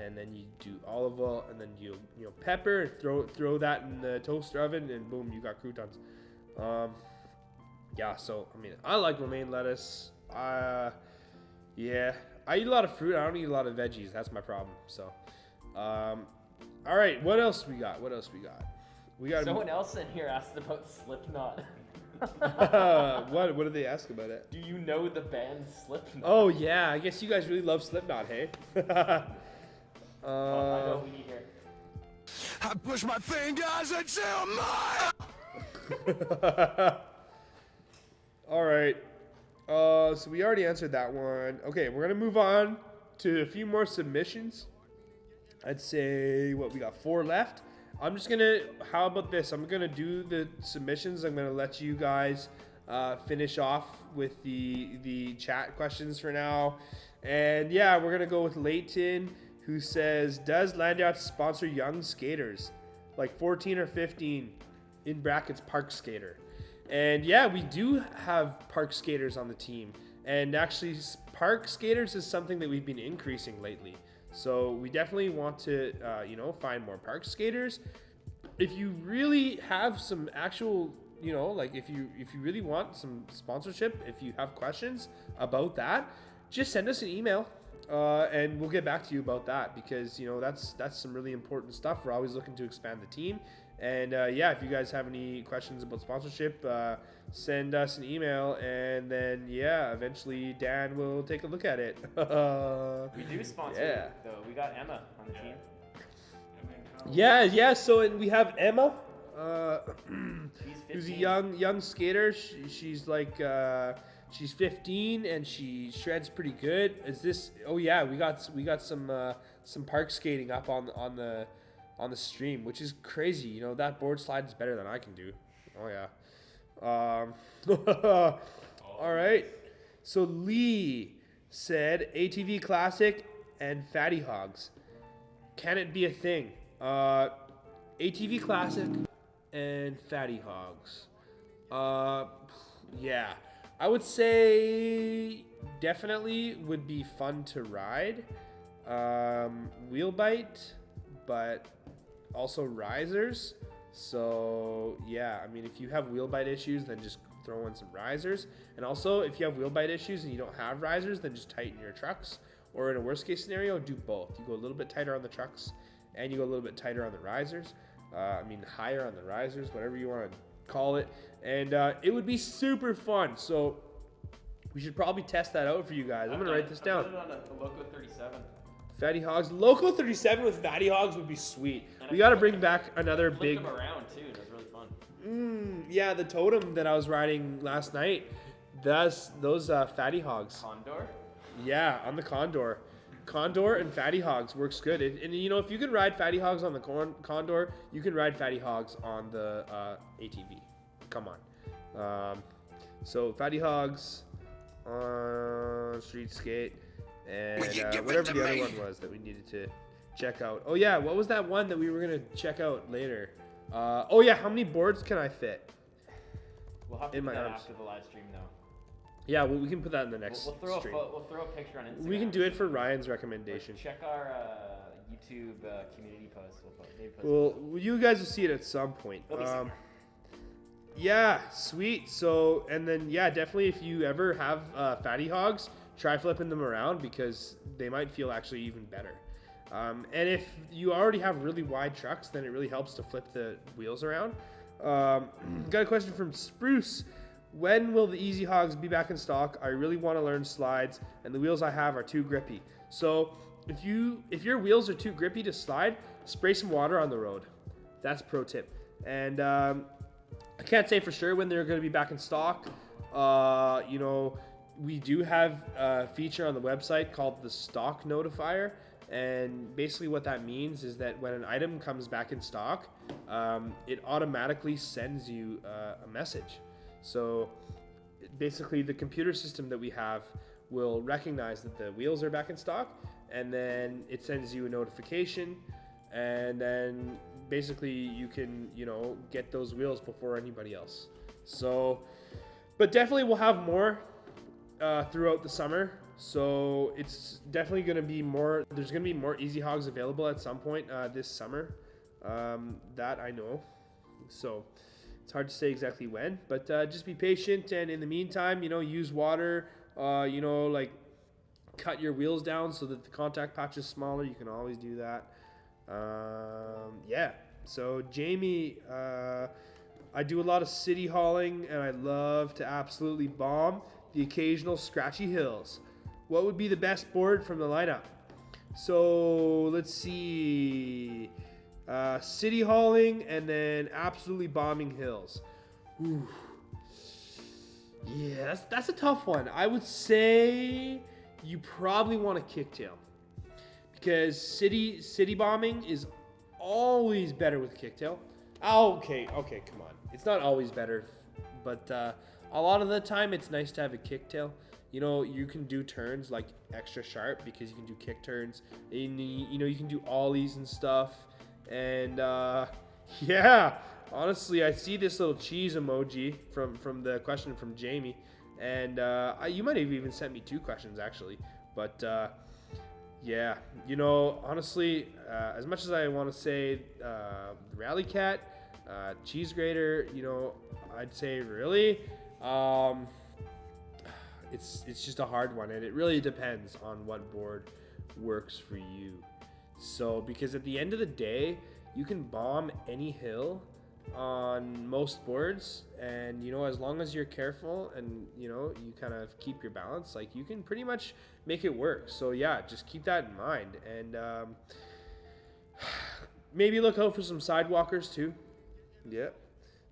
And then you do olive oil. And then you pepper. Throw that in the toaster oven. And boom, you got croutons. Yeah, so, I mean, I like romaine lettuce. Yeah. I eat a lot of fruit. I don't eat a lot of veggies. That's my problem. So, all right. What else we got? We got. Someone else in here asked about Slipknot. What did they ask about it? Do you know the band Slipknot? Oh yeah, I guess you guys really love Slipknot, hey? I know we need here. I push my fingers until my... All right. So we already answered that one. Okay, we're gonna move on to a few more submissions. I'd say we got 4 left. I'm just gonna. How about this? I'm gonna do the submissions. I'm gonna let you guys finish off with the chat questions for now. And yeah, we're gonna go with Leighton, who says, "Does Landyachtz sponsor young skaters, like 14 or 15, in brackets park skater?" And yeah, we do have park skaters on the team. And actually, park skaters is something that we've been increasing lately. So we definitely want to, find more park skaters. If you really have some actual, like if you really want some sponsorship, if you have questions about that, just send us an email And we'll get back to you about that because that's some really important stuff. We're always looking to expand the team. And yeah, if you guys have any questions about sponsorship, send us an email, and then yeah, eventually Dan will take a look at it. We do sponsor, Yeah. though. We got Emma on the team. Yeah. So we have Emma, She's 15. who's a young skater. She's like she's 15 and she shreds pretty good. Is this? Oh yeah, we got some park skating up on the stream, which is crazy. That board slide is better than I can do. Oh yeah. All right. So Lee said ATV Classic and Fatty Hogs. Can it be a thing? ATV Classic and Fatty Hogs. Yeah. I would say definitely would be fun to ride. Wheel bite, but also risers. So yeah, I mean, if you have wheel bite issues, then just throw in some risers. And also, if you have wheel bite issues and you don't have risers, then just tighten your trucks. Or in a worst case scenario, do both. You go a little bit tighter on the trucks and you go a little bit tighter on the risers. Higher on the risers, whatever you want to call it. And it would be super fun. So we should probably test that out for you guys. I'm going to write this down. I put it on a Loco 37. Fatty Hogs. Loco 37 with Fatty Hogs would be sweet. And We got to bring back another Flipped big... them around, too. It was really fun. Yeah, the totem that I was riding last night, those Fatty Hogs. Condor? Yeah, on the Condor. Condor and Fatty Hogs works good. And if you can ride Fatty Hogs on the Condor, you can ride Fatty Hogs on the ATV. Come on. So Fatty Hogs on street skate and whatever the other one was that we needed to check out. Oh yeah, what was that one that we were gonna check out later? Oh yeah, how many boards can I fit? We'll have to In do my that arms. after the live stream, though. Yeah, well, we can put that in the next We'll throw stream. we'll throw a picture on Instagram. We can do it for Ryan's Or recommendation. check our YouTube community post. Maybe post Well, you guys will see it at some point. It'll be somewhere. Yeah, sweet. So, and then, yeah, definitely if you ever have Fatty Hogs, try flipping them around because they might feel actually even better. And if you already have really wide trucks, then it really helps to flip the wheels around. Got a question from Spruce. When will the Easy Hogs be back in stock? I really want to learn slides, and the wheels I have are too grippy. So if your wheels are too grippy to slide, spray some water on the road. That's pro tip. And I can't say for sure when they're going to be back in stock. We do have a feature on the website called the stock notifier. And basically what that means is that when an item comes back in stock, it automatically sends you a message. So basically the computer system that we have will recognize that the wheels are back in stock, and then it sends you a notification, and then basically you can, get those wheels before anybody else. So, but definitely we'll have more throughout the summer. So it's definitely going to be more, there's going to be more Easy Hogs available at some point this summer. That I know. So it's hard to say exactly when, but just be patient. And in the meantime, use water, cut your wheels down so that the contact patch is smaller. You can always do that. Yeah. So Jamie, I do a lot of city hauling and I love to absolutely bomb the occasional scratchy hills. What would be the best board from the lineup? So let's see. City hauling and then absolutely bombing hills. Ooh. Yeah, that's a tough one. I would say you probably want a kicktail because city bombing is always better with kicktail. Okay, come on. It's not always better, but a lot of the time it's nice to have a kicktail. You can do turns like extra sharp because you can do kick turns. And, you can do ollies and stuff. And yeah, honestly, I see this little cheese emoji from the question from Jamie, and you might have even sent me 2 questions actually. But yeah, honestly, as much as I want to say Rally Cat, Cheese Grater, I'd say really, it's just a hard one, and it really depends on what board works for you. So because at the end of the day, you can bomb any hill on most boards, and you know, as long as you're careful and you know, you kind of keep your balance, like you can pretty much make it work. So yeah, just keep that in mind, and maybe look out for some sidewalkers too. Yeah.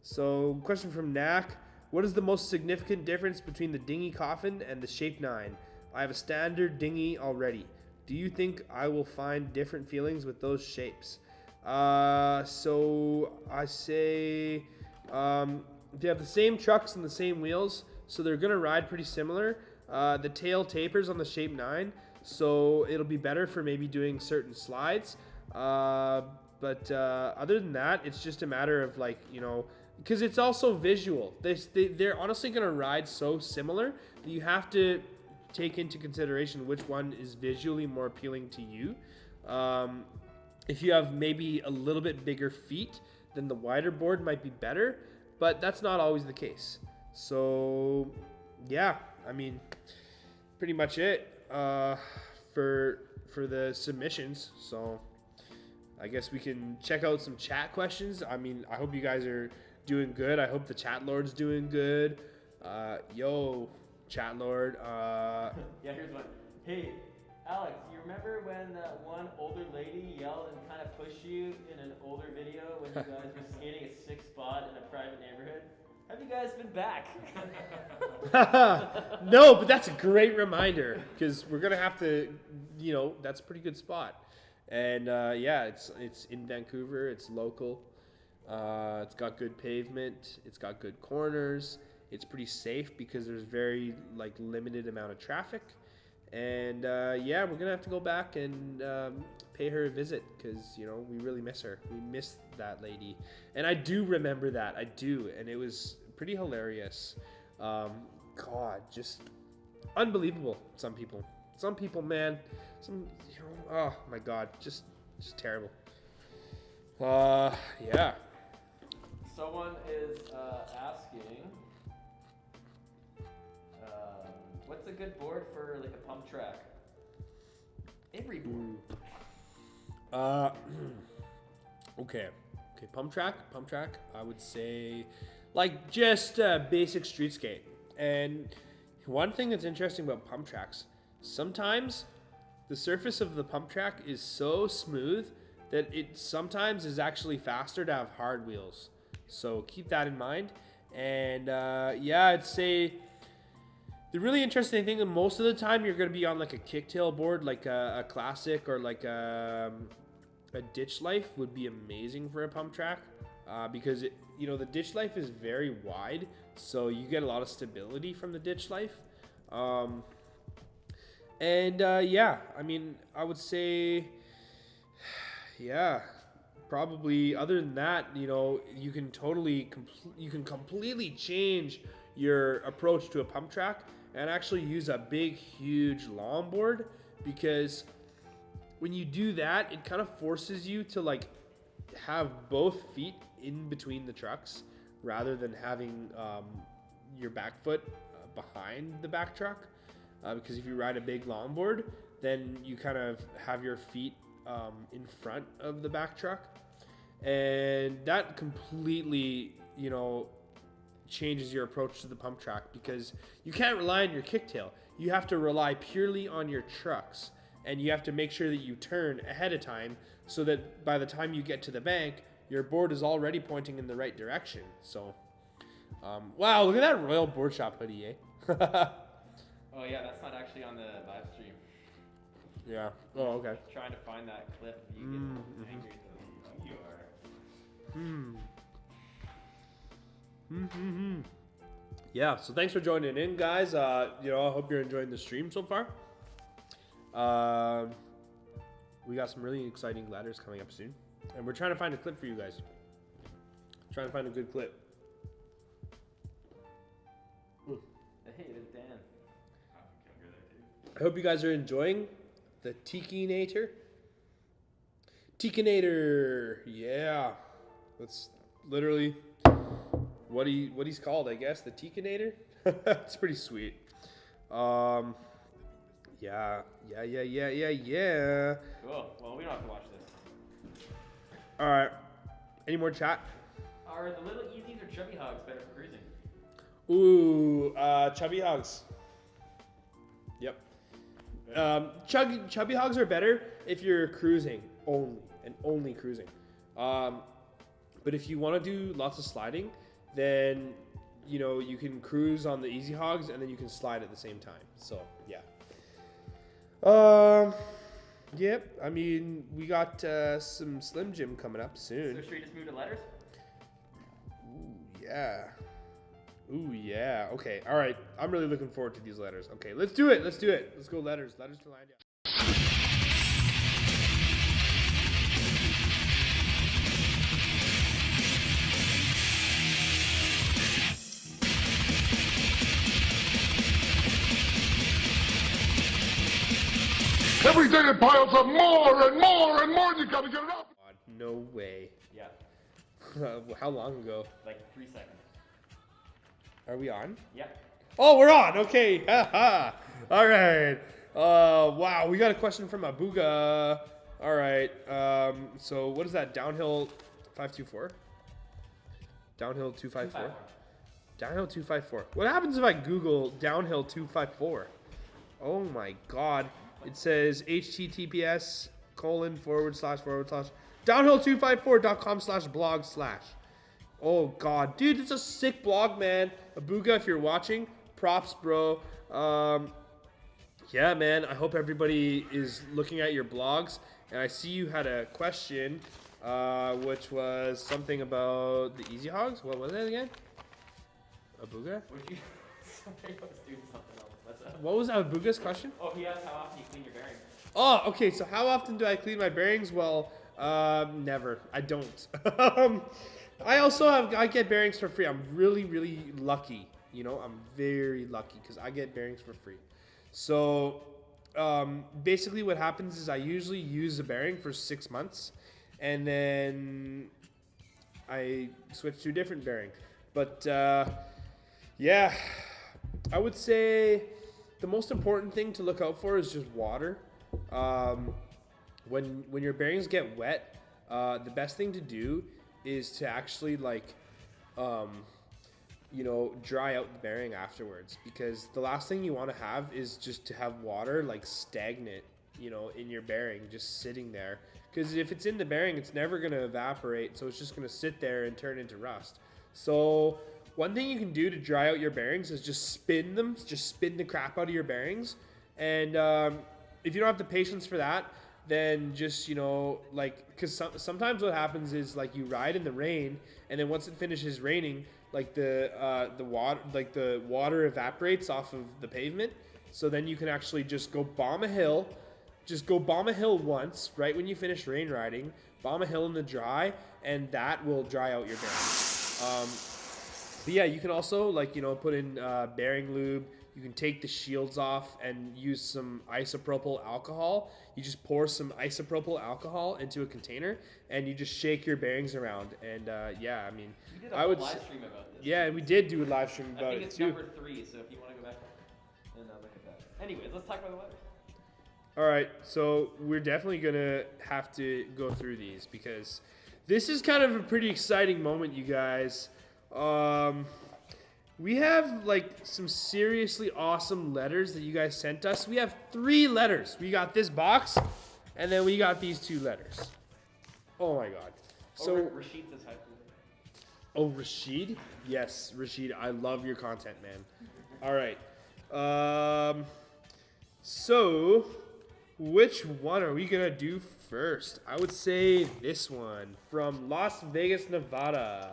So question from Knack: what is the most significant difference between the dinghy coffin and the Shape 9? I have a standard dinghy already. Do you think I will find different feelings with those shapes? So I say they have the same trucks and the same wheels, so they're gonna ride pretty similar. The tail tapers on the Shape 9, so it'll be better for maybe doing certain slides. But other than that, it's just a matter of, like, you know, because it's also visual. They're honestly gonna ride so similar that you have to take into consideration which one is visually more appealing to you. If you have maybe a little bit bigger feet, then the wider board might be better, but that's not always the case. So yeah, I mean, pretty much it for the submissions. So I guess we can check out some chat questions. I mean, I hope you guys are doing good. I hope the chat lord's doing good. Yo, chat lord. Yeah, here's one. Hey, Alex, you remember when that one older lady yelled and kind of pushed you in an older video when you guys were skating a 6 spot in a private neighborhood? Have you guys been back? No, but that's a great reminder, because we're gonna have to, you know, that's a pretty good spot. And yeah, it's in Vancouver. It's local. It's got good pavement. It's got good corners. It's pretty safe because there's very limited amount of traffic. And yeah, we're gonna have to go back and pay her a visit, because you know, we really miss her. We miss that lady, and I do remember that. I do, and it was pretty hilarious. God, just unbelievable. Some people, man. Oh my God, just terrible. Yeah. Someone is asking, what's a good board for like a pump track? Every board. Okay, pump track. I would say, just basic street skate. And one thing that's interesting about pump tracks, sometimes the surface of the pump track is so smooth that it sometimes is actually faster to have hard wheels. So keep that in mind. And yeah, I'd say the really interesting thing, most of the time you're going to be on like a kicktail board, like a classic, or like a ditch life would be amazing for a pump track, because the ditch life is very wide, so you get a lot of stability from the ditch life. And yeah, I mean, I would say, yeah, probably other than that, you can completely change your approach to a pump track and actually use a big, huge longboard, because when you do that, it kind of forces you to have both feet in between the trucks rather than having your back foot behind the back truck. Because if you ride a big longboard, then you kind of have your feet in front of the back truck, and that completely, changes your approach to the pump track, because you can't rely on your kicktail. You have to rely purely on your trucks, and you have to make sure that you turn ahead of time so that by the time you get to the bank, your board is already pointing in the right direction. So, wow, look at that Royal Board Shop hoodie, eh? Oh yeah, that's not actually on the live stream. Yeah. Oh, okay. Trying to find that clip. You get angry at you are. Yeah, so thanks for joining in, guys. I hope you're enjoying the stream so far. We got some really exciting ladders coming up soon, and we're trying to find a clip for you guys. Trying to find a good clip. Hey, there's Dan. I hope you guys are enjoying the Tiki-nator. Tiki-nator, yeah. That's literally what he's called, I guess, the Tiki-nator. It's pretty sweet. Yeah. Cool. Well, we don't have to watch this. All right. Any more chat? Are the little easies or chubby hogs better for cruising? Ooh, chubby hogs. Yep. Chubby hogs are better if you're cruising only cruising. But if you want to do lots of sliding, then you can cruise on the easy hogs and then you can slide at the same time. So yeah. Yep. I mean, we got some Slim Jim coming up soon. So should we just move to letters? Ooh, yeah. Okay. All right. I'm really looking forward to these letters. Okay, let's do it. Let's go letters. Letters to Landyachtz. Every day it piles up more and more and more, and you gotta get it up. God, no way. Yeah. How long ago? Like 3 seconds. Are we on? Yep. Oh, we're on. Okay. Haha. All right. Wow. We got a question from Abuga. All right. So what is that? Downhill 524? Downhill 254? Downhill 254. What happens if I Google downhill 254? Oh my God. It says https://downhill254.com/blog/. Oh God, dude, it's a sick blog, man. Abuga, if you're watching, props, bro. Yeah, man. I hope everybody is looking at your blogs. And I see you had a question, which was something about the easy hogs. What was it again? Abuga? Would you? Sorry, I was doing something else. What's up? What was Abuga's question? Oh, he asked how often you clean your bearings. Oh, okay. So how often do I clean my bearings? Well, never. I don't. I get bearings for free. I'm really, really lucky. I'm very lucky because I get bearings for free. So basically what happens is I usually use a bearing for 6 months and then I switch to a different bearing. But yeah, I would say the most important thing to look out for is just water. When your bearings get wet, the best thing to do is to actually dry out the bearing afterwards, because the last thing you want to have is just to have water stagnant, in your bearing, just sitting there. Because if it's in the bearing, it's never going to evaporate, so it's just going to sit there and turn into rust. So one thing you can do to dry out your bearings is just spin them, just spin the crap out of your bearings. And if you don't have the patience for that, then just, because sometimes what happens is you ride in the rain, and then once it finishes raining, the water evaporates off of the pavement. So then you can actually just go bomb a hill once, right when you finish rain riding, bomb a hill in the dry, and that will dry out your bearings. But yeah, you can also put in bearing lube. You can take the shields off and use some isopropyl alcohol. You just pour some isopropyl alcohol into a container and you just shake your bearings around. And yeah, I mean, We did a live stream about this. Yeah, we did do a live stream about I think it it's too. number 3, so if you want to go back and look at that. Anyways, let's talk about the letters. All right, so we're definitely gonna have to go through these because this is kind of a pretty exciting moment, you guys. We have some seriously awesome letters that you guys sent us. We have 3 letters. We got this box, and then we got these 2 letters. Oh my God. So Rashid says hi. Oh, Rashid? Yes, Rashid, I love your content, man. All right. So which one are we gonna do first? I would say this one from Las Vegas, Nevada,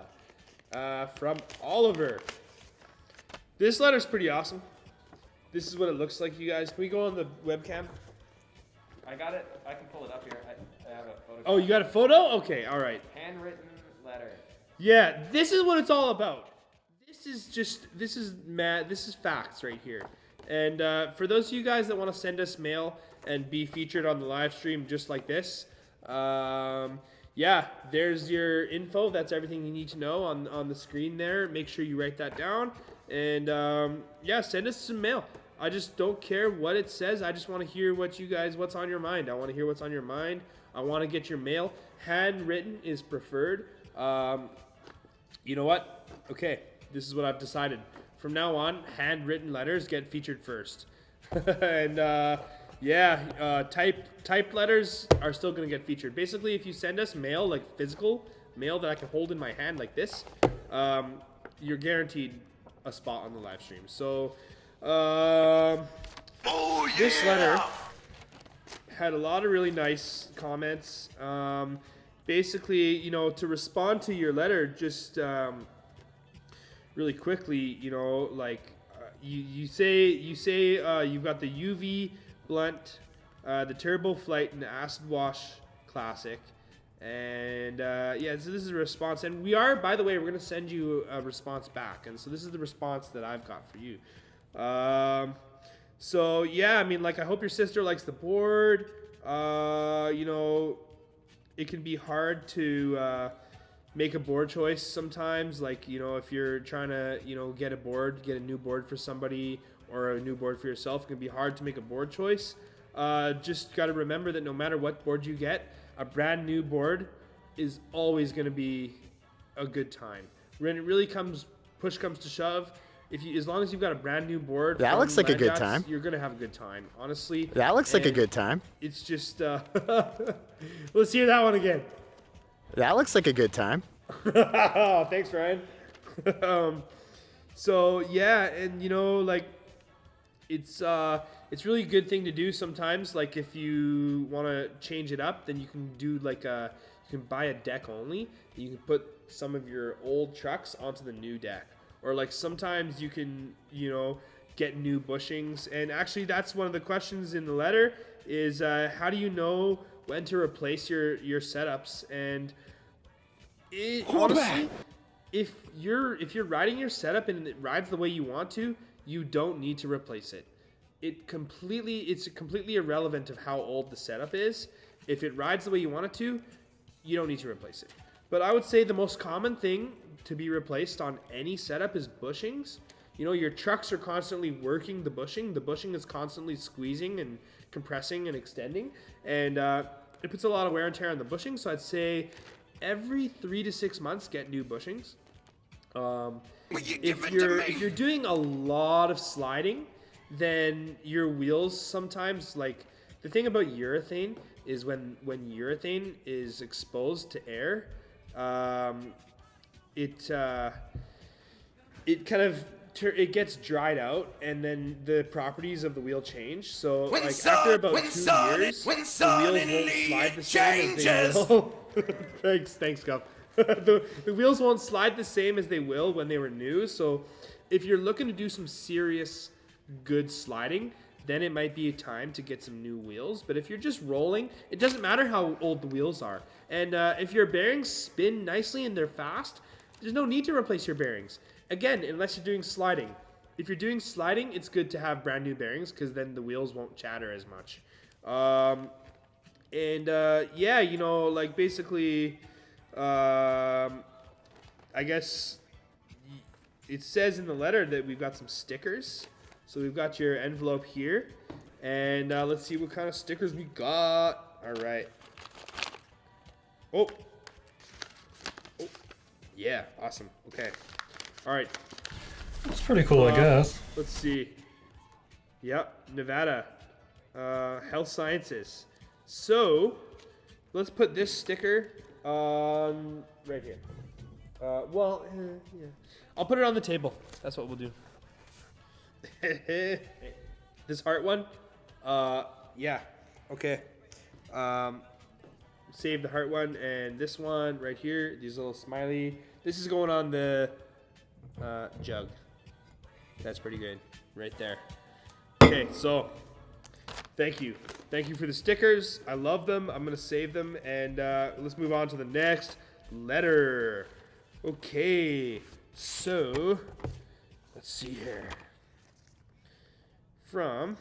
from Oliver. This letter's pretty awesome. This is what it looks like, you guys. Can we go on the webcam? I got it. I can pull it up here. I have a photo. Oh, you got a photo? Okay, all right. Handwritten letter. Yeah, this is what it's all about. This is facts right here. And for those of you guys that want to send us mail and be featured on the live stream just like this, yeah, there's your info. That's everything you need to know on the screen there. Make sure you write that down. And yeah, send us some mail. I just don't care what it says. I just want to hear what's on your mind. I want to hear what's on your mind. I want to get your mail. Handwritten is preferred. You know what? Okay, this is what I've decided. From now on, handwritten letters get featured first. And typed letters are still going to get featured. Basically, if you send us mail, like physical mail that I can hold in my hand like this, you're guaranteed a spot on the live stream. So this letter had a lot of really nice comments. Basically, you know, to respond to your letter, just really quickly, you know, like you say you've got the UV blunt, the turbo flight, and the acid wash classic. And yeah, so this is a response, and we are, by the way, we're gonna send you a response back, and so this is the response that I've got for you. So yeah, I mean, like, I hope your sister likes the board. You know, it can be hard to make a board choice sometimes. Like, you know, if you're trying to, you know, get a new board for somebody or a new board for yourself, it can be hard to make a board choice. Just got to remember that no matter what board you get, a brand new board is always going to be a good time. When it really push comes to shove, as long as you've got a brand new board, that looks like a good time. You're gonna have a good time, honestly. That looks like a good time. It's just, let's hear that one again. That looks like a good time. Oh, thanks, Ryan. So yeah, and you know, like, it's really a good thing to do sometimes. Like, if you want to change it up, then you can do like you can buy a deck only. You can put some of your old trucks onto the new deck. Or like sometimes you can, you know, get new bushings. And actually, that's one of the questions in the letter is how do you know when to replace your setups? And honestly, if you're riding your setup and it rides the way you want to, you don't need to replace it. It's completely irrelevant of how old the setup is. If it rides the way you want it to, you don't need to replace it. But I would say the most common thing to be replaced on any setup is bushings. You know, your trucks are constantly working the bushing. The bushing is constantly squeezing and compressing and extending. And it puts a lot of wear and tear on the bushing. So I'd say every 3 to 6 months, get new bushings. If you're doing a lot of sliding, then your wheels sometimes, like, the thing about urethane is when urethane is exposed to air, it gets dried out, and then the properties of the wheel change. So like after about 2 years, the wheels won't slide the same as they will. Thanks, Guff. The wheels won't slide the same as they will when they were new. So if you're looking to do some serious good sliding, then it might be a time to get some new wheels. But if you're just rolling, it doesn't matter how old the wheels are. And if your bearings spin nicely and they're fast, there's no need to replace your bearings. Again, unless you're doing sliding. If you're doing sliding, it's good to have brand new bearings because then the wheels won't chatter as much. Yeah, you know, like, basically, I guess it says in the letter that we've got some stickers. So we've got your envelope here, and let's see what kind of stickers we got. All right. Oh, yeah, awesome. Okay. All right. That's pretty cool, I guess. Let's see. Yep, Nevada, Health Sciences. So let's put this sticker on right here. Yeah. I'll put it on the table. That's what we'll do. This heart one, yeah, okay. Save the heart one, and this one right here, these little smiley. This is going on the jug. That's pretty good, right there. Okay, so thank you for the stickers. I love them. I'm gonna save them, and let's move on to the next letter. Okay, so let's see here. From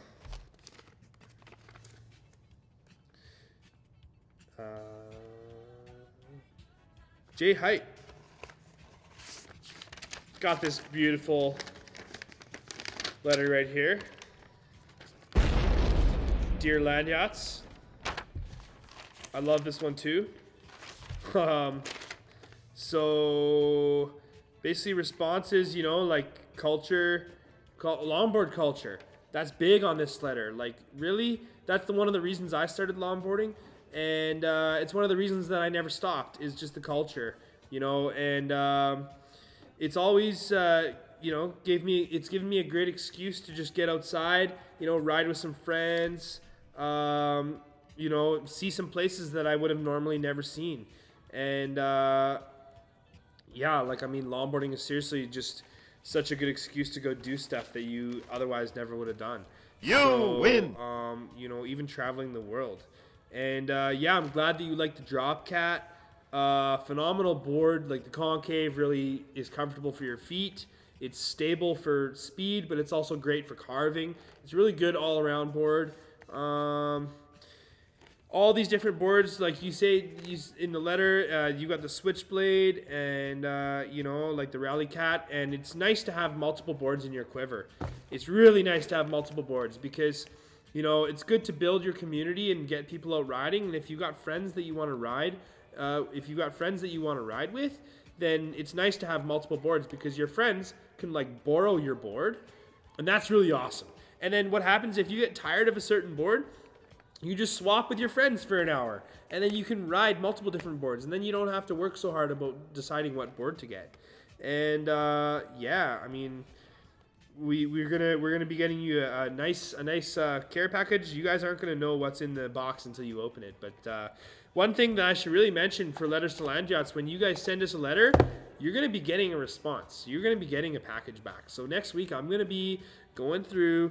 Jay Height. Got this beautiful letter right here. Dear Landyachtz, I love this one too. So basically responses, you know, like culture, longboard culture. That's big on this letter. Like really, that's one of the reasons I started longboarding, and it's one of the reasons that I never stopped. Is just the culture, you know, and it's always you know, it's given me a great excuse to just get outside, you know, ride with some friends, you know, see some places that I would have normally never seen, and yeah, like I mean, longboarding is seriously just such a good excuse to go do stuff that you otherwise never would have done. You win. You know, even traveling the world. And yeah, I'm glad that you like the Drop Cat. Phenomenal board. Like the concave really is comfortable for your feet. It's stable for speed, but it's also great for carving. It's a really good all-around board. All these different boards, like you say in the letter, you got the Switchblade and, you know, like the Rally Cat. And it's nice to have multiple boards in your quiver. It's really nice to have multiple boards because, you know, it's good to build your community and get people out riding. And if you got friends that you want to ride, with, then it's nice to have multiple boards because your friends can like borrow your board. And that's really awesome. And then what happens if you get tired of a certain board? You just swap with your friends for an hour, and then you can ride multiple different boards, and then you don't have to work so hard about deciding what board to get. And yeah, I mean, we're gonna be getting you a nice care package. You guys aren't gonna know what's in the box until you open it. But one thing that I should really mention for Letters to Landyachtz, when you guys send us a letter, you're gonna be getting a response. You're gonna be getting a package back. So next week I'm gonna be going through,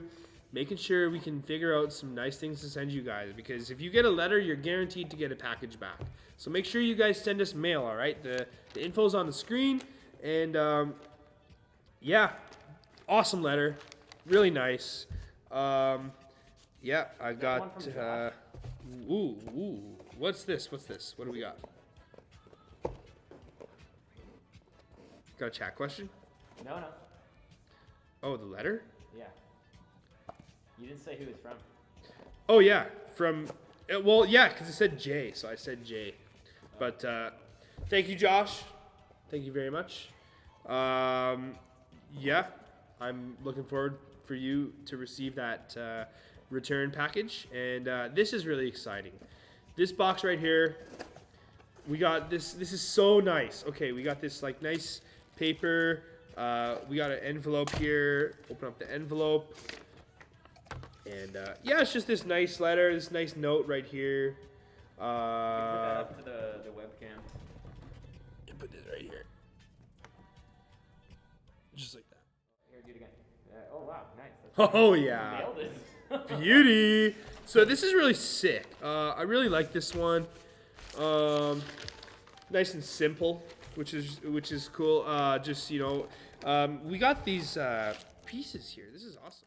making sure we can figure out some nice things to send you guys, because if you get a letter, you're guaranteed to get a package back. So make sure you guys send us mail, all right? The info's on the screen, and yeah, awesome letter, really nice. Yeah, I got ooh, what's this? What do we got? Got a chat question? No. Oh, the letter? Yeah. You didn't say who it's from. Oh yeah, from, well yeah, because it said J, so I said J. But thank you, Josh. Thank you very much. Yeah, I'm looking forward for you to receive that return package, and this is really exciting. This box right here, we got this. This is so nice. Okay, we got this like nice paper. We got an envelope here. Open up the envelope. And yeah, it's just this nice letter, this nice note right here. Put that up to the webcam. Put this right here. Just like that. Here, do it again. Oh wow, nice. Oh yeah. Nailed it. Beauty. So this is really sick. I really like this one. Nice and simple, which is cool. Just, you know, we got these pieces here. This is awesome.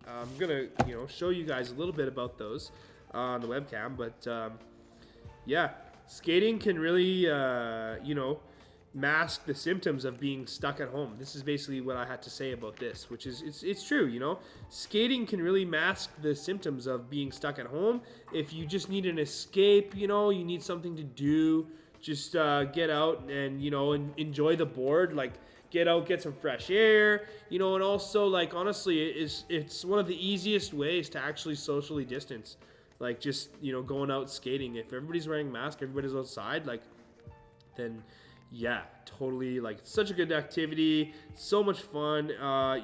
I'm gonna, you know, show you guys a little bit about those on the webcam, but yeah, skating can really, you know, mask the symptoms of being stuck at home. This is basically what I had to say about this, which is it's true, you know. Skating can really mask the symptoms of being stuck at home. If you just need an escape, you know, you need something to do, just get out and, you know, and enjoy the board, like get out, get some fresh air, you know, and also like honestly, it's one of the easiest ways to actually socially distance. Like just, you know, going out skating. If everybody's wearing masks, everybody's outside, like then yeah, totally, like such a good activity, so much fun.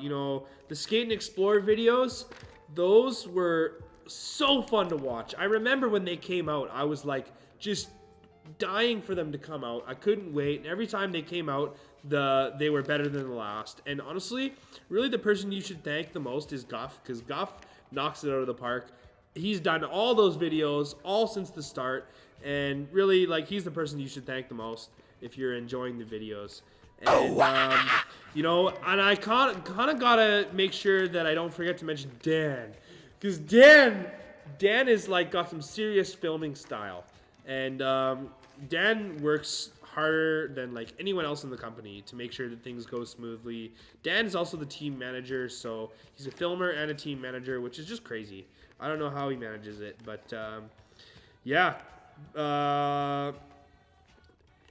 You know, the Skate and Explore videos, those were so fun to watch. I remember when they came out, I was like just dying for them to come out. I couldn't wait, and every time they came out, they were better than the last. And honestly, really the person you should thank the most is Guff, because Guff knocks it out of the park. He's done all those videos all since the start, and really, like, he's the person you should thank the most if you're enjoying the videos. And you know, and I kind of gotta make sure that I don't forget to mention Dan, because Dan is like got some serious filming style, and Dan works harder than like anyone else in the company to make sure that things go smoothly. Dan is also the team manager, so he's a filmer and a team manager, which is just crazy. I don't know how he manages it, but yeah.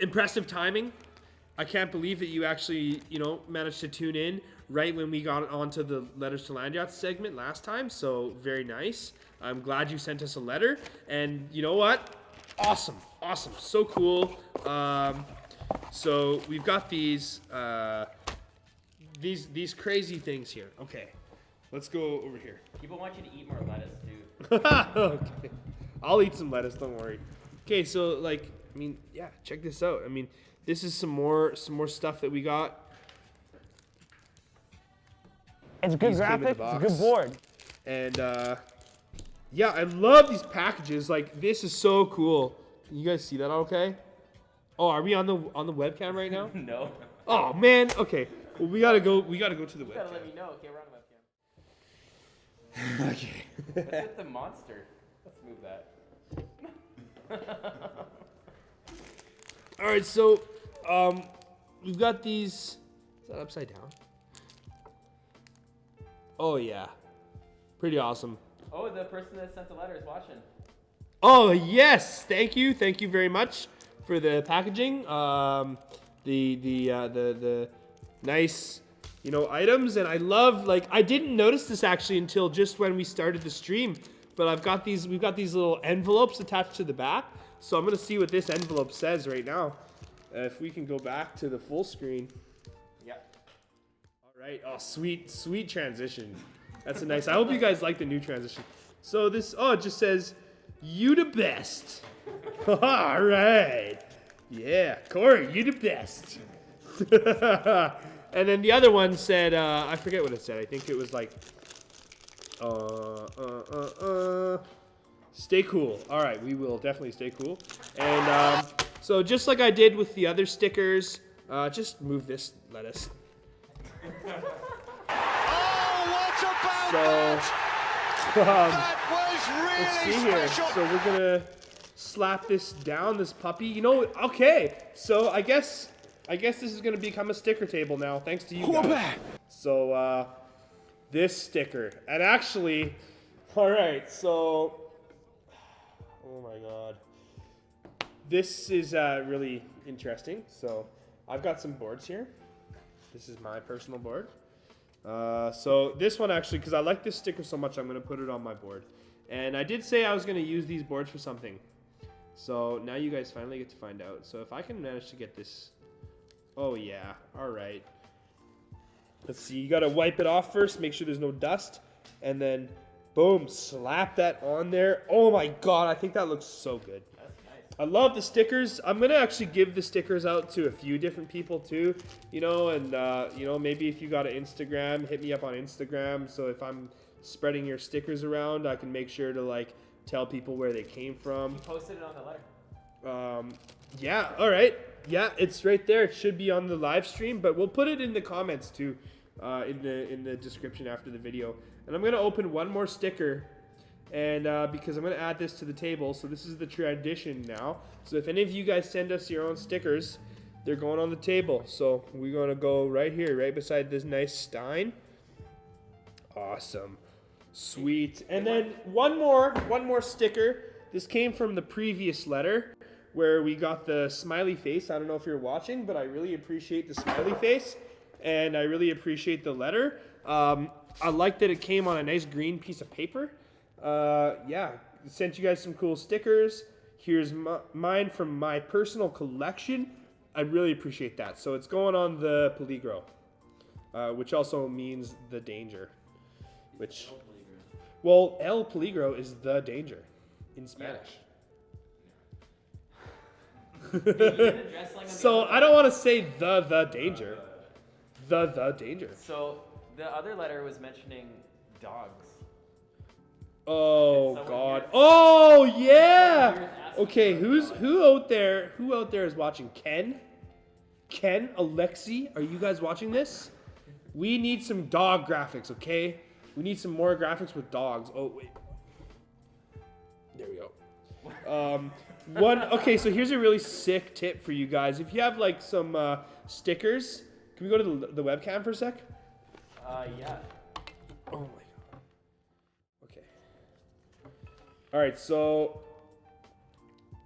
Impressive timing. I can't believe that you actually, managed to tune in right when we got onto the Letters to Landyachtz segment last time. So very nice. I'm glad you sent us a letter. And you know what? Awesome. So cool. So we've got these crazy things here. Okay, let's go over here. People want you to eat more lettuce too. Okay, I'll eat some lettuce. Don't worry. Okay, so check this out. This is some more stuff that we got. It's good graphics, it's a good board. And yeah, I love these packages. Like, this is so cool. Can you guys see that okay? Oh, are we on the webcam right now? No. Oh man. Okay. Well, we gotta go to the You webcam. gotta let me know. Okay, we're on the webcam. Okay. What's with the monster? Let's move that. All right, so we've got these. Is that upside down? Oh yeah, pretty awesome. Oh, the person that sent the letter is watching. Oh yes, thank you very much for the packaging. The nice, items, and I love, I didn't notice this actually until just when we started the stream, but we've got these little envelopes attached to the back. So I'm gonna see what this envelope says right now. If we can go back to the full screen. Yeah. All right. Oh, sweet transition. That's a nice. I hope you guys like the new transition. So this, it just says, "You the best." All right. Yeah, Corey, you the best. And then the other one said, I forget what it said. I think it was like, stay cool. All right, we will definitely stay cool. And so just like I did with the other stickers, just move this lettuce. Let's see here. So we're gonna slap this down, this puppy. Okay. So I guess this is gonna become a sticker table now, thanks to you guys. So this sticker, and actually, all right. So, oh my God, this is really interesting. So I've got some boards here. This is my personal board. So this one actually, because I like this sticker so much, I'm going to put it on my board. And I did say I was going to use these boards for something. So now you guys finally get to find out. So if I can manage to get this. Oh yeah, all right. Let's see, you got to wipe it off first, make sure there's no dust. And then, boom, slap that on there. Oh my God, I think that looks so good. I love the stickers. I'm going to actually give the stickers out to a few different people too, and maybe if you got an Instagram, hit me up on Instagram. So if I'm spreading your stickers around, I can make sure to tell people where they came from. You posted it on the letter. Yeah, all right. Yeah, it's right there. It should be on the live stream, but we'll put it in the comments too, in the description after the video. And I'm going to open one more sticker. And because I'm going to add this to the table, so this is the tradition now. So if any of you guys send us your own stickers, they're going on the table. So we're going to go right here, right beside this nice stein. Awesome. Sweet. And then one more sticker. This came from the previous letter where we got the smiley face. I don't know if you're watching, but I really appreciate the smiley face. And I really appreciate the letter. I like that it came on a nice green piece of paper. Yeah, sent you guys some cool stickers. Here's mine from my personal collection. I really appreciate that. So it's going on the peligro, which also means the danger. Which, well, el peligro is the danger in Spanish. So I don't want to say the danger. The danger. So the other letter was mentioning dogs. Oh God! Oh yeah! Okay, who out there is watching? Ken, Alexi, are you guys watching this? We need some dog graphics, okay? We need some more graphics with dogs. Oh wait, there we go. Okay, so here's a really sick tip for you guys. If you have some stickers, can we go to the webcam for a sec? Yeah. Oh my God. Okay. All right, so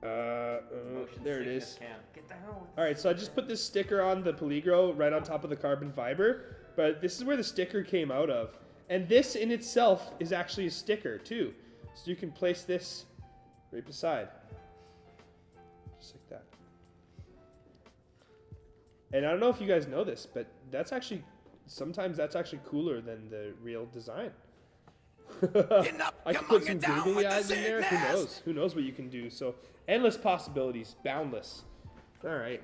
Motion there it sickness is. cam. Get the hell. All right, so I just put this sticker on the Peligro right on top of the carbon fiber, but this is where the sticker came out of. And this in itself is actually a sticker too. So you can place this right beside. Just like that. And I don't know if you guys know this, but sometimes that's actually cooler than the real design. I could put some googly eyes in there. Who knows? Who knows what you can do? So endless possibilities, boundless. All right.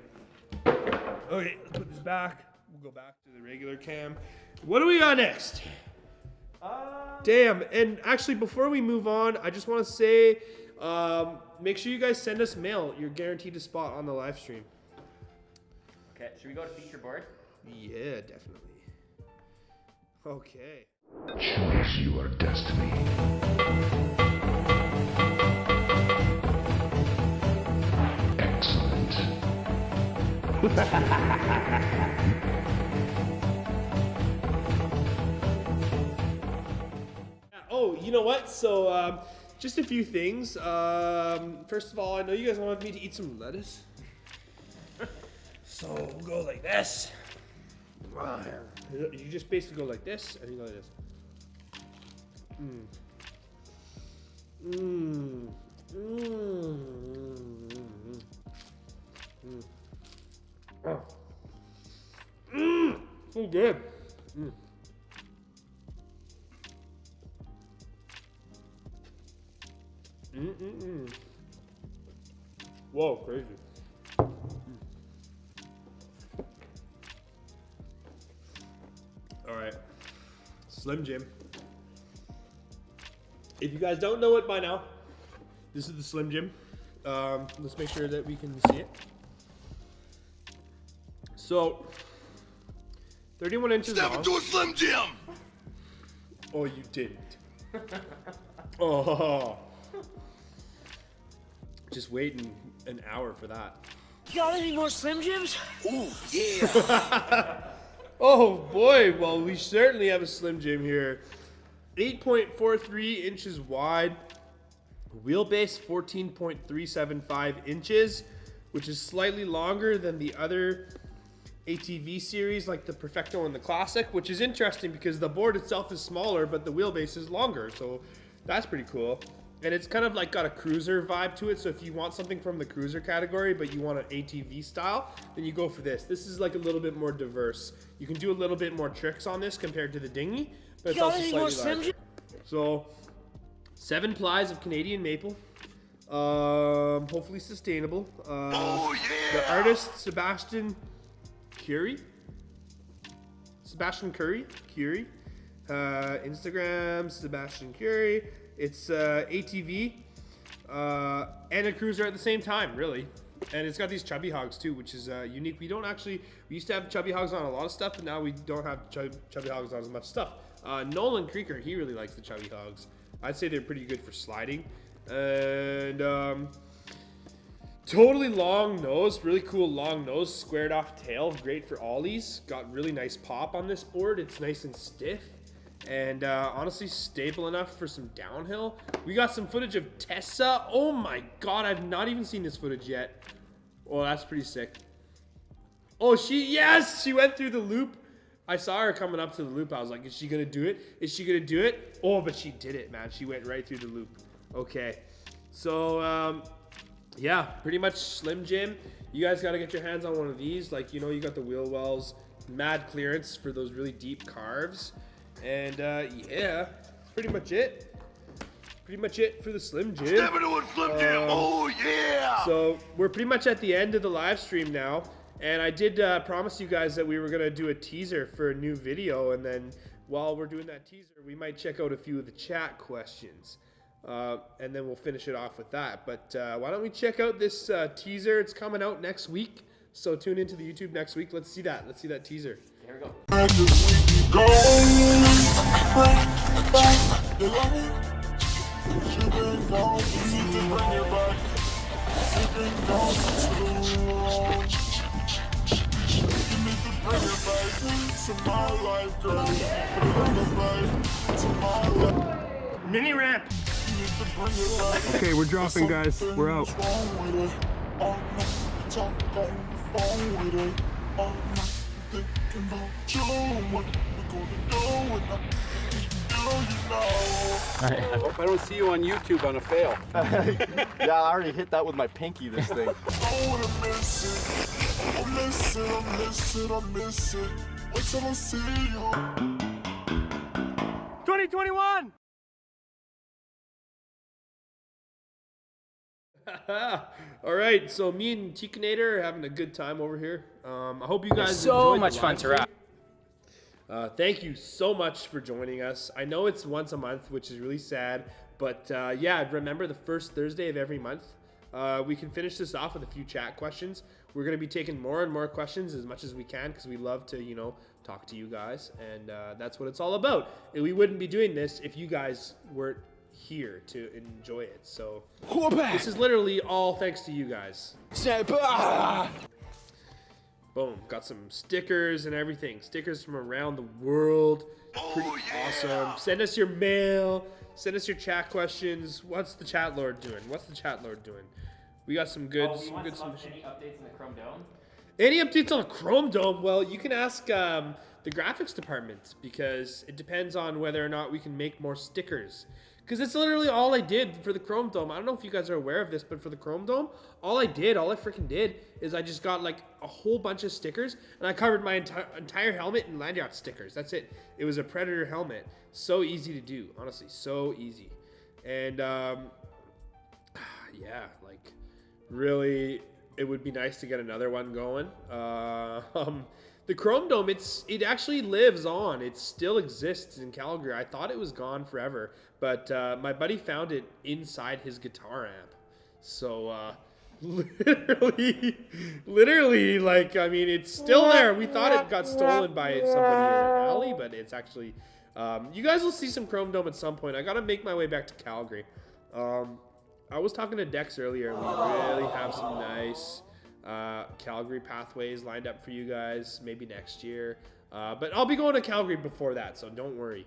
Okay, let's put this back. We'll go back to the regular cam. What do we got next? Damn. And actually, before we move on, I just want to say, make sure you guys send us mail. You're guaranteed a spot on the live stream. Okay, should we go to feature board? Yeah, definitely. Okay. Choose your destiny. Excellent. Oh, you know what? So, just a few things. First of all, I know you guys wanted me to eat some lettuce. So we'll go like this. You just basically go like this, and you go like this. So good. Whoa, crazy. All right, Slim Jim. If you guys don't know it by now, this is the Slim Jim. Let's make sure that we can see it. So, 31 inches long. Step into a Slim Jim! Oh, you didn't. Oh. Just waiting an hour for that. You got any more Slim Jims? Ooh, yeah! Oh boy, well we certainly have a Slim Jim here. 8.43 inches wide, wheelbase 14.375 inches, which is slightly longer than the other ATV series like the Perfecto and the Classic, which is interesting because the board itself is smaller but the wheelbase is longer, so that's pretty cool. And it's kind of like got a cruiser vibe to it, so if you want something from the cruiser category but you want an ATV style, then you go for this. This is like a little bit more diverse. You can do a little bit more tricks on this compared to the dinghy, but it's also slightly larger. So 7 plies of Canadian maple, hopefully sustainable. Oh yeah! The artist Sebastian Curry. Instagram Sebastian Curry. It's ATV and a cruiser at the same time, really. And it's got these chubby hogs too, which is unique. We used to have chubby hogs on a lot of stuff, but now we don't have chubby hogs on as much stuff. Nolan Creeker, he really likes the chubby hogs. I'd say they're pretty good for sliding. And totally long nose, really cool long nose, squared off tail, great for ollies. Got really nice pop on this board. It's nice and stiff. And honestly stable enough for some downhill. We got some footage of Tessa. Oh my god, I've not even seen this footage yet. Oh, that's pretty sick. Oh, yes, she went through the loop. I saw her coming up to the loop. I was like, is she gonna do it? Is she gonna do it? Oh, but she did it, man. She went right through the loop. Okay, so yeah, pretty much Slim Jim. You guys gotta get your hands on one of these. Like, you know, you got the wheel wells, mad clearance for those really deep carves. And yeah, that's pretty much it. Pretty much it for the Slim Jim. Step into a Slim Jim! Oh yeah! So we're pretty much at the end of the live stream now. And I did promise you guys that we were gonna do a teaser for a new video. And then while we're doing that teaser, we might check out a few of the chat questions. And then we'll finish it off with that. But why don't we check out this teaser? It's coming out next week. So tune into the YouTube next week. Let's see that. Let's see that teaser. Here we go. Mini ramp. Okay, we're dropping, guys. We're out. I hope I don't see you on YouTube on a fail. Yeah, I already hit that with my pinky, this thing. I miss it. Wait till I see you. 2021! All right, so me and Chicanator are having a good time over here. I hope you guys So enjoyed much the fun live to rap. stream. Thank you so much for joining us. I know it's once a month, which is really sad, but yeah, remember the first Thursday of every month. We can finish this off with a few chat questions. We're going to be taking more and more questions as much as we can because we love to, you know, talk to you guys, and that's what it's all about. And we wouldn't be doing this if you guys weren't here to enjoy it. So this is literally all thanks to you guys. Boom, got some stickers and everything. Stickers from around the world. Pretty awesome. Send us your mail. Send us your chat questions. What's the chat lord doing? What's the chat lord doing? We got some good, Any updates in the Chrome Dome? Any updates on Chrome Dome? Well, you can ask the graphics department because it depends on whether or not we can make more stickers. Because it's literally all I did for the Chrome Dome. I don't know if you guys are aware of this, but for the Chrome Dome, all I freaking did is I just got like a whole bunch of stickers and I covered my entire helmet in Landyachtz stickers. That's it. It was a Predator helmet. So easy to do, honestly, so easy. And yeah, like really, it would be nice to get another one going. The Chrome Dome, it actually lives on. It still exists in Calgary. I thought it was gone forever, but my buddy found it inside his guitar amp. So literally, like, I mean, it's still there. We thought it got stolen by somebody in an alley, but it's actually, you guys will see some Chrome Dome at some point. I got to make my way back to Calgary. I was talking to Dex earlier, and we really have some nice Calgary pathways lined up for you guys, maybe next year. But I'll be going to Calgary before that, so don't worry.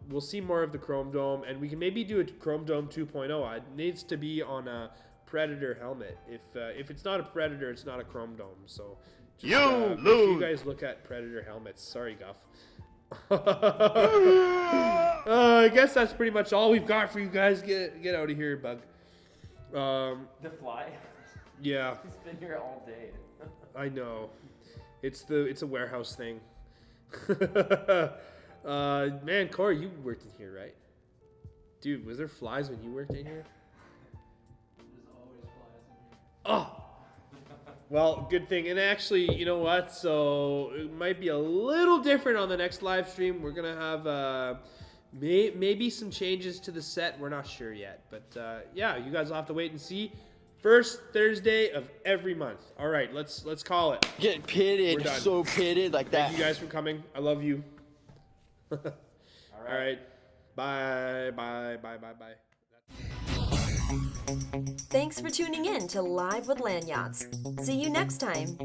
We'll see more of the Chrome Dome, and we can maybe do a Chrome Dome 2.0. It needs to be on a Predator helmet. If it's not a Predator, it's not a Chrome Dome. So just, make you guys look at Predator helmets. Sorry, Guff. I guess that's pretty much all we've got for you guys. Get out of here, Bug. The fly? Yeah. He's been here all day. I know. It's a warehouse thing. Man, Corey, you worked in here, right? Dude, was there flies when you worked in here? There's always flies in here. Oh! Well, good thing. And actually, you know what? So it might be a little different on the next live stream. We're going to have maybe some changes to the set. We're not sure yet. But yeah, you guys will have to wait and see. First Thursday of every month. All right, let's call it. Getting pitted, so pitted like that. Thank you guys for coming. I love you. All right. Bye. Thanks for tuning in to Live with Landyachtz. See you next time.